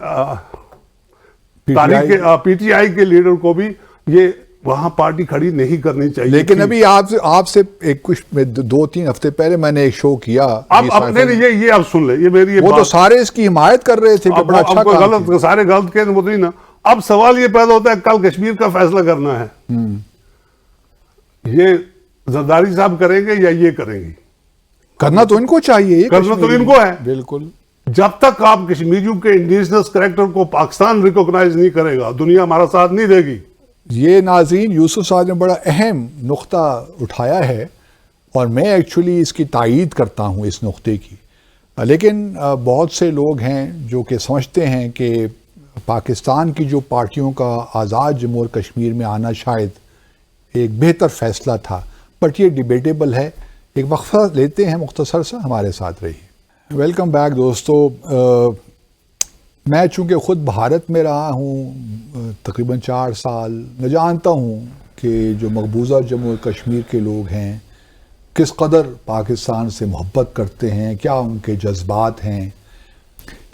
تاریخ پی ٹی آئی کے لیڈر کو بھی یہ وہاں پارٹی کھڑی نہیں کرنی چاہیے. لیکن ابھی آپ سے ایک کچھ 2-3 ہفتے پہلے میں نے ایک شو کیا، یہ اب سن لیں، یہ میری وہ تو سارے اس کی حمایت کر رہے تھے کہ بڑا اچھا کام غلط، سارے غلط کہنے وہ نہیں نا. اب سوال یہ پیدا ہوتا ہے کل کشمیر کا فیصلہ کرنا ہے، یہ زرداری صاحب کریں گے یا یہ کریں گے؟ کرنا تو ان کو چاہیے، کرنا تو ان کو ہے. بالکل. جب تک آپ کشمیریوں کے انڈیجنس کریکٹر کو پاکستان ریکوگنائز نہیں کرے گا دنیا ہمارا ساتھ نہیں دے گی. یہ ناظرین یوسف صاحب نے بڑا اہم نقطہ اٹھایا ہے اور میں ایکچولی اس کی تائید کرتا ہوں اس نقطے کی. لیکن بہت سے لوگ ہیں جو کہ سمجھتے ہیں کہ پاکستان کی جو پارٹیوں کا آزاد جموں اور کشمیر میں آنا شاید ایک بہتر فیصلہ تھا، بٹ یہ ڈیبیٹیبل ہے. ایک وقفہ لیتے ہیں مختصر سا، ہمارے ساتھ رہیے. ویلکم بیک دوستو. میں چونکہ خود بھارت میں رہا ہوں تقریباً 4 سال، میں جانتا ہوں کہ جو مقبوضہ جموں اور کشمیر کے لوگ ہیں کس قدر پاکستان سے محبت کرتے ہیں، کیا ان کے جذبات ہیں.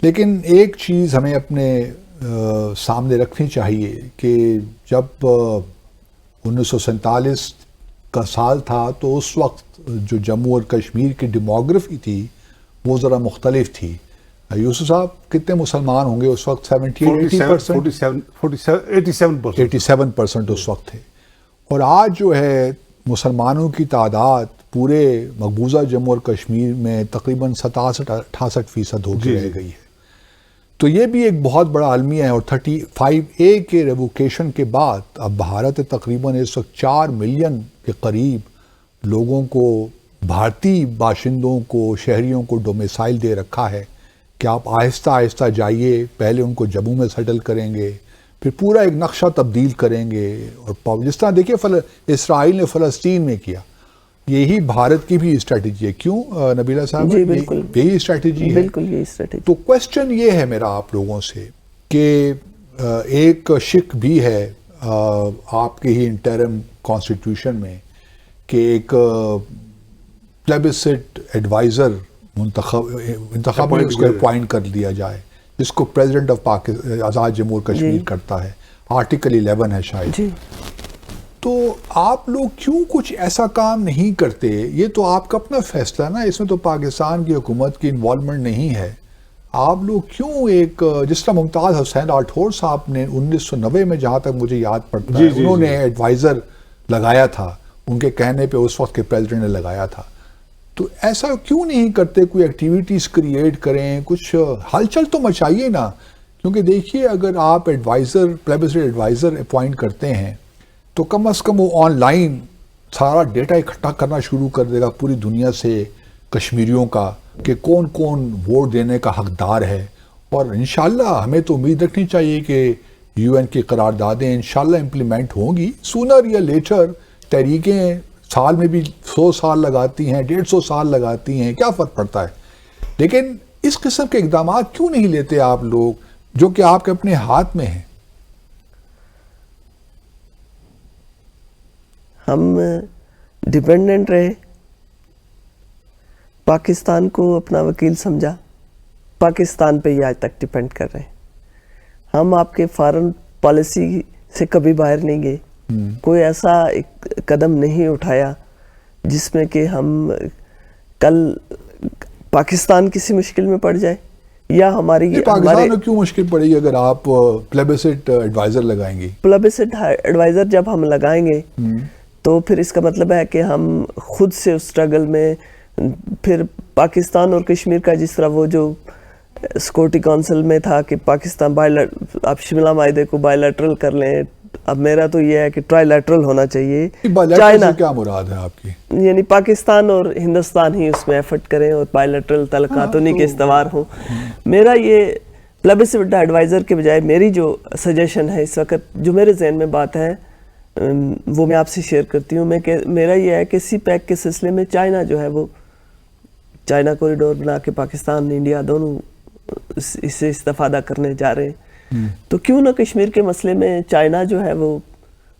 لیکن ایک چیز ہمیں اپنے سامنے رکھنی چاہیے کہ جب 1947 کا سال تھا تو اس وقت جو جموں اور کشمیر کی ڈیموگرافی تھی وہ ذرا مختلف تھی. یوسف صاحب کتنے مسلمان ہوں گے اس وقت؟ 87% اس وقت تھے. اور آج جو ہے مسلمانوں کی تعداد پورے مقبوضہ جموں اور کشمیر میں تقریباً 67-68% ہو کے رہ گئی ہے. تو یہ بھی ایک بہت بڑا المیہ ہے. اور 35A کے ریووکیشن کے بعد اب بھارت تقریباً اس وقت 4 ملین کے قریب لوگوں کو، بھارتی باشندوں کو، شہریوں کو ڈومیسائل دے رکھا ہے کہ آپ آہستہ آہستہ جائیے. پہلے ان کو جموں میں سیٹل کریں گے، پھر پورا ایک نقشہ تبدیل کریں گے. اور جس طرح دیکھیے اسرائیل نے فلسطین میں کیا، یہی بھارت کی بھی اسٹریٹجی ہے. کیوں نبیلہ صاحب؟ جی بالکل یہی اسٹریٹجی ہے. بالکل یہی اسٹریٹجی. تو کوشچن یہ ہے میرا آپ لوگوں سے کہ ایک شک بھی ہے آپ کے ہی انٹرم کانسٹیٹیوشن میں کہ ایک پلیبسٹ ایڈوائزر انتخاب میں اس کو اپوائنٹ کر دیا جائے، جس کو پریزیڈنٹ آف آزاد جموں کشمیر کرتا ہے. آرٹیکل 11 ہے شاید. جی. تو آپ لوگ کیوں کچھ ایسا کام نہیں کرتے؟ یہ تو آپ کا اپنا فیصلہ نا، اس میں تو پاکستان کی حکومت کی انوالومنٹ نہیں ہے. آپ لوگ کیوں ایک جس طرح ممتاز حسین راٹھور صاحب نے 1990 میں جہاں تک مجھے یاد پڑتا ہے انہوں نے ایڈوائزر لگایا تھا، ان کے کہنے پہ اس وقت کے پریزیڈنٹ نے لگایا تھا. تو ایسا کیوں نہیں کرتے؟ کوئی ایکٹیویٹیز کریٹ کریں، کچھ ہلچل تو مچائیے نا. کیونکہ دیکھیے اگر آپ پلیبسٹ ایڈوائزر اپوائنٹ کرتے ہیں تو کم از کم وہ آن لائن سارا ڈیٹا اکٹھا کرنا شروع کر دے گا پوری دنیا سے کشمیریوں کا کہ کون کون ووٹ دینے کا حقدار ہے. اور انشاءاللہ ہمیں تو امید رکھنی چاہیے کہ UN کی قراردادیں انشاءاللہ امپلیمنٹ ہوں گی سونر یا لیٹر. تحریکیں سال میں بھی 100 سال لگاتی ہیں، 150 سال لگاتی ہیں، کیا فرق پڑتا ہے. لیکن اس قسم کے اقدامات کیوں نہیں لیتے آپ لوگ جو کہ آپ کے اپنے ہاتھ میں ہیں؟ ہم ڈیپینڈنٹ رہے، پاکستان کو اپنا وکیل سمجھا، پاکستان پہ ہی آج تک ڈیپینڈ کر رہے ہیں. ہم آپ کے فارن پالیسی سے کبھی باہر نہیں گئے، کوئی ایسا ایک قدم نہیں اٹھایا جس میں کہ ہم کل پاکستان کسی مشکل میں پڑ جائے یا پاکستان میں کیوں مشکل پڑے گی اگر آپ پلیبسٹ ایڈوائزر لگائیں گے؟ پلیبسٹ ایڈوائزر جب ہم لگائیں گے تو پھر اس کا مطلب ہے کہ ہم خود سے اس اسٹرگل میں پھر پاکستان اور کشمیر کا، جس طرح وہ جو سیکورٹی کونسل میں تھا کہ پاکستان آپ شملہ معاہدے کو بائیلیٹرل کر لیں، اب میرا تو یہ ہے کہ ٹرائی لیٹرل ہونا چاہیے. بائیلیٹرل سے کیا مراد ہے آپ کی؟ یعنی پاکستان اور ہندوستان ہی اس میں ایفرٹ کریں اور بائیلیٹرل تعلقات انہی کے استوار ہوں. میرا یہ پلبسٹ ایڈوائزر کے بجائے میری جو سجیشن ہے اس وقت، جو میرے ذہن میں بات ہے وہ میں آپ سے شیئر کرتی ہوں. میرا یہ ہے کہ سی پیک کے سلسلے میں چائنا جو ہے وہ چائنا کوریڈور بنا کے پاکستان انڈیا دونوں اس سے استفادہ کرنے جا رہے ہیں. تو کیوں نہ کشمیر کے مسئلے میں چائنا جو ہے وہ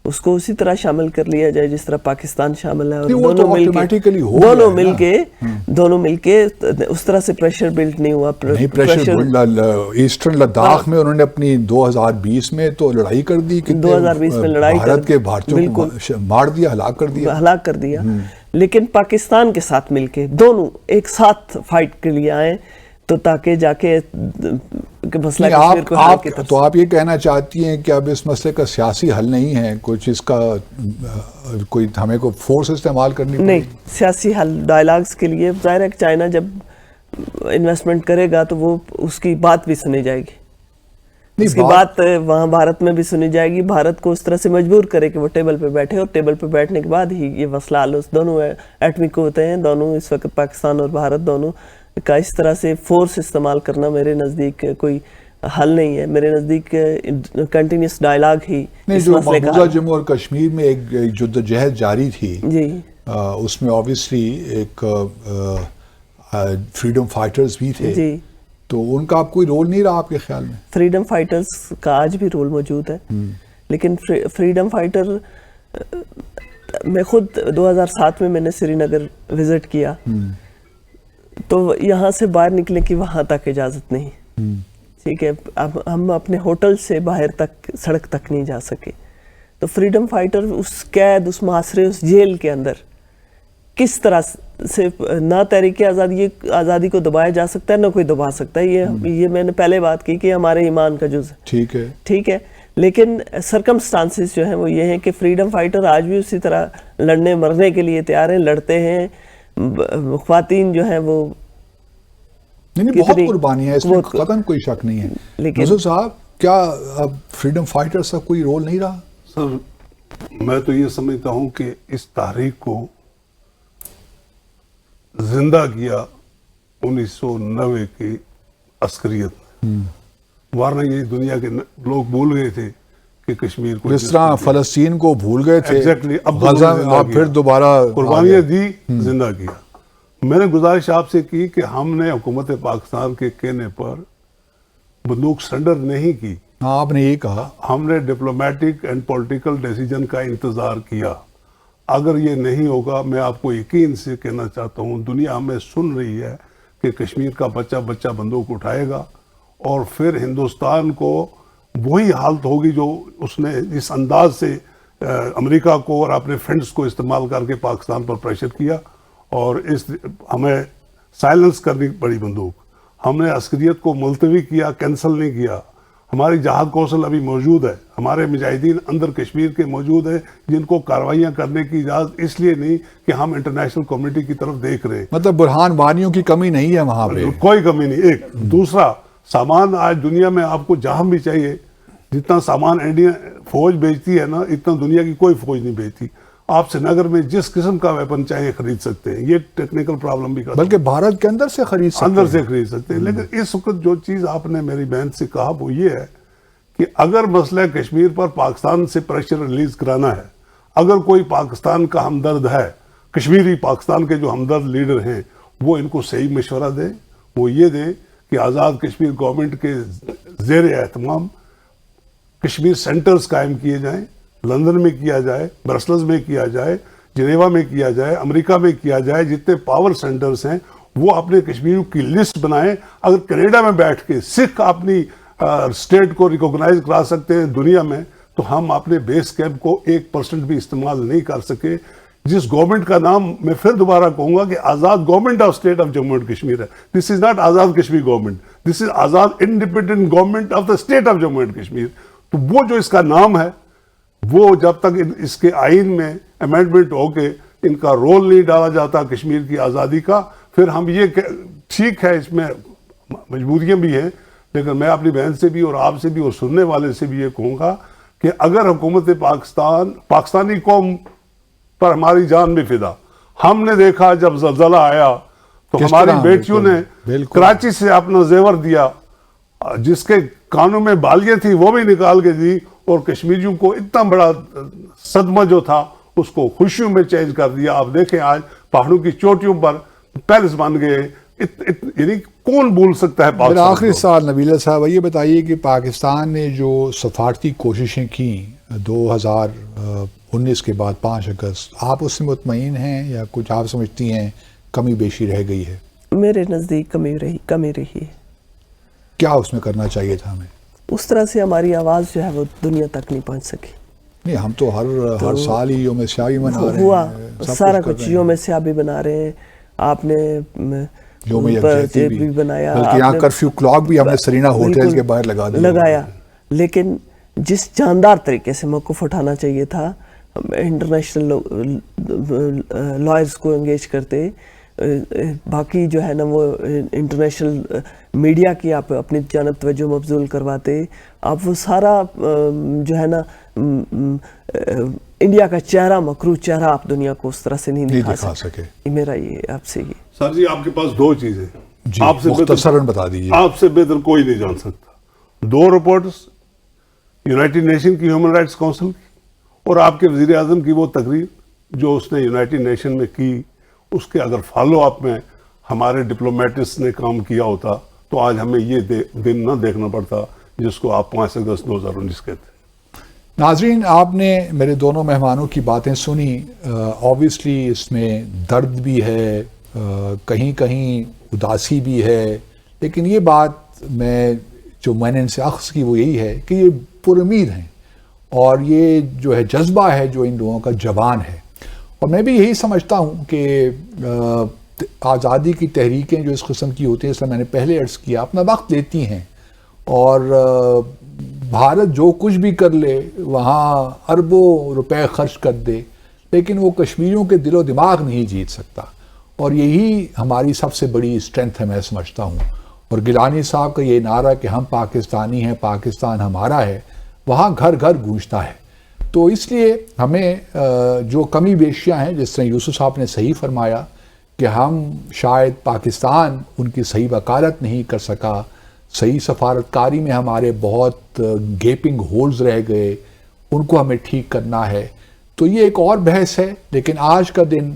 اس کو اسی طرح شامل کر لیا جائے جس طرح پاکستان شامل ہے، اور دونوں مل کے اس طرح سے پریشر بلڈ نہیں ہوا. ایسٹرن لداخ میں انہوں نے اپنی 2020 میں تو لڑائی کر دی، 2020 میں لڑائی بھارت کے بھارتیوں کو مار دیا، ہلاک کر دیا. لیکن پاکستان کے ساتھ مل کے دونوں ایک ساتھ فائٹ کے لیے آئیں تو تاکہ جا کے مسئلہ کشمیر کو حل کی طرف. تو آپ یہ کہنا چاہتی ہیں کہ اب اس مسئلے کا سیاسی حل نہیں ہے، کچھ اس کا کوئی ہمیں کو فورس استعمال کرنی پڑے؟ نہیں، سیاسی حل ڈائیلاگز کے لیے ظاہر ہے کہ چائنا جب انویسٹمنٹ کرے گا تو وہ اس کی بات بھی سنی جائے گی، اس کی بات وہاں بھارت میں بھی سنی جائے گی. بھارت کو اس طرح سے مجبور کرے کہ وہ ٹیبل پہ بیٹھے، اور ٹیبل پہ بیٹھنے کے بعد ہی یہ مسئلہ حل. دونوں ایٹمی قوتیں ہیں، دونوں اس وقت پاکستان اور بھارت دونوں کا اس طرح سے فورس استعمال کرنا میرے نزدیک کوئی حل نہیں ہے. میرے نزدیک کنٹینیوس ڈائیلاگ ہی اس مسئلے کا. مقبوضہ جموں اور کشمیر میں ایک جدوجہد جاری تھی جی، اس میں آبویسلی ایک فریڈم فائٹرز بھی تھے جی. تو ان کا اب کوئی رول نہیں رہا آپ کے خیال میں؟ فریڈم فائٹرز کا آج بھی رول موجود ہے، لیکن فریڈم فائٹر میں خود 2007 میں نے سری نگر وزٹ کیا تو یہاں سے باہر نکلے کی وہاں تک اجازت نہیں. ٹھیک ہے، اب ہم اپنے ہوٹل سے باہر تک سڑک تک نہیں جا سکے. تو فریڈم فائٹر اس قید، اس محاصرے، اس جیل کے اندر کس طرح سے نہ تحریک آزادی کو دبایا جا سکتا ہے، نہ کوئی دبا سکتا ہے. یہ میں نے پہلے بات کی کہ ہمارے ایمان کا جز ہے. ٹھیک ہے، لیکن سرکمسٹانسز جو ہیں وہ یہ ہیں کہ فریڈم فائٹر آج بھی اسی طرح لڑنے مرنے کے لیے تیار ہیں، لڑتے ہیں. خواتین جو ہیں وہ بہت قربانیاں، اس میں قطعاً کوئی شک نہیں ہے. لیکن صاحب کیا اب فریڈم فائٹرز کا کوئی رول نہیں رہا؟ سر میں تو یہ سمجھتا ہوں کہ اس تحریک کو زندہ کیا 1990 کی عسکریت، ورنہ یہ دنیا کے لوگ بھول گئے تھے کہ کشمیر کو، جس طرح فلسطین کو بھول گئے تھے، غزہ آپ پھر دوبارہ قربانیاں دی، زندہ کیا. میں نے گزارش آپ سے کی کہ ہم نے حکومت پاکستان کے کہنے پر بندوق سرنڈر نہیں کی. ہاں، آپ نے یہ کہا. ہم نے ڈپلومیٹک اینڈ پولیٹیکل ڈیسیجن کا انتظار کیا. اگر یہ نہیں ہوگا، میں آپ کو یقین سے کہنا چاہتا ہوں، دنیا ہمیں سن رہی ہے کہ کشمیر کا بچہ بندوق اٹھائے گا، اور پھر ہندوستان کو وہی حالت ہوگی جو اس نے اس انداز سے امریکہ کو اور اپنے فرینڈز کو استعمال کر کے پاکستان پر پریشر کیا، اور ہمیں سائلنس کرنی پڑی بندوق. ہم نے عسکریت کو ملتوی کیا، کینسل نہیں کیا. ہماری جہاد کوسل ابھی موجود ہے، ہمارے مجاہدین اندر کشمیر کے موجود ہیں جن کو کاروائیاں کرنے کی اجازت اس لیے نہیں کہ ہم انٹرنیشنل کمیونٹی کی طرف دیکھ رہے ہیں. مطلب برہان بانیوں کی کمی نہیں ہے وہاں پہ، کوئی کمی نہیں. ایک دوسرا سامان آج دنیا میں آپ کو جہاں بھی چاہیے، جتنا سامان انڈیا فوج بیچتی ہے نا، اتنا دنیا کی کوئی فوج نہیں بیچتی. آپ سری نگر میں جس قسم کا ویپن چاہیے خرید سکتے ہیں. یہ ٹیکنیکل پرابلم بھی بلکہ بھارت کے اندر سے خرید سکتے ہیں. لیکن اس وقت جو چیز آپ نے میری بہن سے کہا وہ یہ ہے کہ اگر مسئلہ کشمیر پر پاکستان سے پریشر ریلیز کرانا ہے، اگر کوئی پاکستان کا ہمدرد ہے، کشمیری پاکستان کے جو ہمدرد لیڈر ہیں وہ ان کو صحیح مشورہ دیں. وہ یہ دیں کہ آزاد کشمیر گورنمنٹ کے زیر اہتمام کشمیر سینٹرز قائم کیے جائیں. لندن میں کیا جائے، برسلز میں کیا جائے، جنیوا میں کیا جائے، امریکہ میں کیا جائے. جتنے پاور سینٹرز ہیں وہ اپنے کشمیریوں کی لسٹ بنائیں. اگر کینیڈا میں بیٹھ کے سکھ اپنی اسٹیٹ کو ریکوگنائز کرا سکتے ہیں دنیا میں، تو ہم اپنے بیس کیمپ کو 1% بھی استعمال نہیں کر سکے. جس گورنمنٹ کا نام میں پھر دوبارہ کہوں گا کہ Azad government of state of Jammu and Kashmir ہے. This is not Azad Kashmir government, this is Azad independent government of the state of Jammu and Kashmir. تو وہ جو اس کا نام ہے، وہ جب تک اس کے آئین میں امینڈمنٹ ہو کے ان کا رول نہیں ڈالا جاتا کشمیر کی آزادی کا، پھر ہم یہ ٹھیک ہے، اس میں مجبوریاں بھی ہیں، لیکن میں اپنی بہن سے بھی اور آپ سے بھی اور سننے والے سے بھی یہ کہوں گا کہ اگر حکومت پاکستانی قوم پر ہماری جان بھی فدا. ہم نے دیکھا جب زلزلہ آیا تو کس ہماری طرح بیٹیوں نے بالکل کراچی سے اپنا زیور دیا, جس کے کانوں میں بالیاں تھیں وہ بھی نکال کے دی, اور کشمیریوں کو اتنا بڑا صدمہ جو تھا اس کو خوشیوں میں چینج کر دیا. آپ دیکھیں آج پہاڑوں کی چوٹیوں پر پیلس بن گئے. یعنی کون بھول سکتا ہے میرا پاکستان آخری کو؟ سوال نبیلہ صاحب یہ بتائیے کہ پاکستان نے جو سفارتی کوششیں کی 2019 کے بعد 5 اگست, آپ اس سے مطمئن ہیں یا کچھ آپ سمجھتی ہیں کمی بیشی رہ گئی ہے؟ میرے نزدیک کمی رہی ہے. کیا اس میں کرنا چاہیے تھا ہمیں؟ اس طرح سے ہماری آواز جو ہے وہ دنیا تک نہیں پہنچ سکی. نہیں, ہم تو ہر سال ہی یوم سیاہی منا رہے ہوا ہیں, سب سارا کر کچھ رہے ہیں. یوم سیاہ بنا رہے ہیں. آپ نے یوم یکجہتی بھی بنایا, بلکہ یہاں کرفیو کلاک بھی ہم نے سرینا ہوٹل بالکل کے باہر لگایا. لیکن جس جاندار طریقے سے موقف اٹھانا چاہیے تھا, انٹرنیشنل لائرز کو انگیج کرتے, باقی جو ہے نا وہ انٹرنیشنل میڈیا کی آپ اپنی جانب توجہ مبذول کرواتے, آپ وہ سارا جو ہے نا انڈیا کا چہرہ, مکروہ چہرہ آپ دنیا کو اس طرح سے نہیں دکھا سکے. میرا یہ آپ سے یہ سر جی, آپ کے پاس 2 چیزیں جی, آپ سے مختصراً بتا دیجیے. آپ سے بہتر کوئی نہیں جان سکتا. 2 رپورٹس یونائٹڈ نیشن کی ہیومن رائٹس کونسل کی, اور آپ کے وزیر اعظم کی وہ تقریر جو اس نے یونائٹڈ نیشن میں کی, اس کے اگر فالو اپ میں ہمارے ڈپلومیٹس نے کام کیا ہوتا تو آج ہمیں یہ دن نہ دیکھنا پڑتا جس کو آپ 5 اگست 2019 کہتے ہیں. ناظرین, آپ نے میرے دونوں مہمانوں کی باتیں سنی. آبویسلی اس میں درد بھی ہے, کہیں کہیں اداسی بھی ہے, لیکن یہ بات جو میں نے ان سے اخذ کی وہ یہی ہے کہ یہ پر امید ہیں, اور یہ جو ہے جذبہ ہے جو ان لوگوں کا جوان ہے. اور میں بھی یہی سمجھتا ہوں کہ آزادی کی تحریکیں جو اس قسم کی ہوتی ہیں, اس میں نے پہلے عرض کیا, اپنا وقت لیتی ہیں, اور بھارت جو کچھ بھی کر لے وہاں اربوں روپے خرچ کر دے, لیکن وہ کشمیریوں کے دل و دماغ نہیں جیت سکتا. اور یہی ہماری سب سے بڑی اسٹرینتھ ہے, میں سمجھتا ہوں. اور گیلانی صاحب کا یہ نعرہ کہ ہم پاکستانی ہیں, پاکستان ہمارا ہے, وہاں گھر گھر گونجتا ہے. تو اس لیے ہمیں جو کمی بیشیاں ہیں, جس طرح یوسف صاحب نے صحیح فرمایا کہ ہم شاید پاکستان ان کی صحیح وکالت نہیں کر سکا, صحیح سفارتکاری میں ہمارے بہت گیپنگ ہولز رہ گئے, ان کو ہمیں ٹھیک کرنا ہے. تو یہ ایک اور بحث ہے, لیکن آج کا دن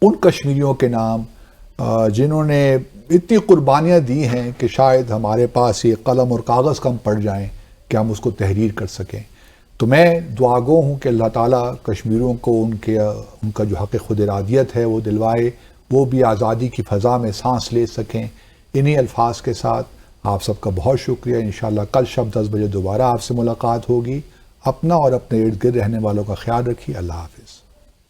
ان کشمیریوں کے نام جنہوں نے اتنی قربانیاں دی ہیں کہ شاید ہمارے پاس یہ قلم اور کاغذ کم پڑ جائیں کہ ہم اس کو تحریر کر سکیں. تو میں دعا گو ہوں کہ اللہ تعالیٰ کشمیریوں کو ان کا جو حق خود ارادیت ہے وہ دلوائے, وہ بھی آزادی کی فضا میں سانس لے سکیں. انہی الفاظ کے ساتھ آپ سب کا بہت شکریہ. انشاءاللہ کل شب 10 بجے دوبارہ آپ سے ملاقات ہوگی. اپنا اور اپنے ارد گرد رہنے والوں کا خیال رکھیے. اللہ حافظ.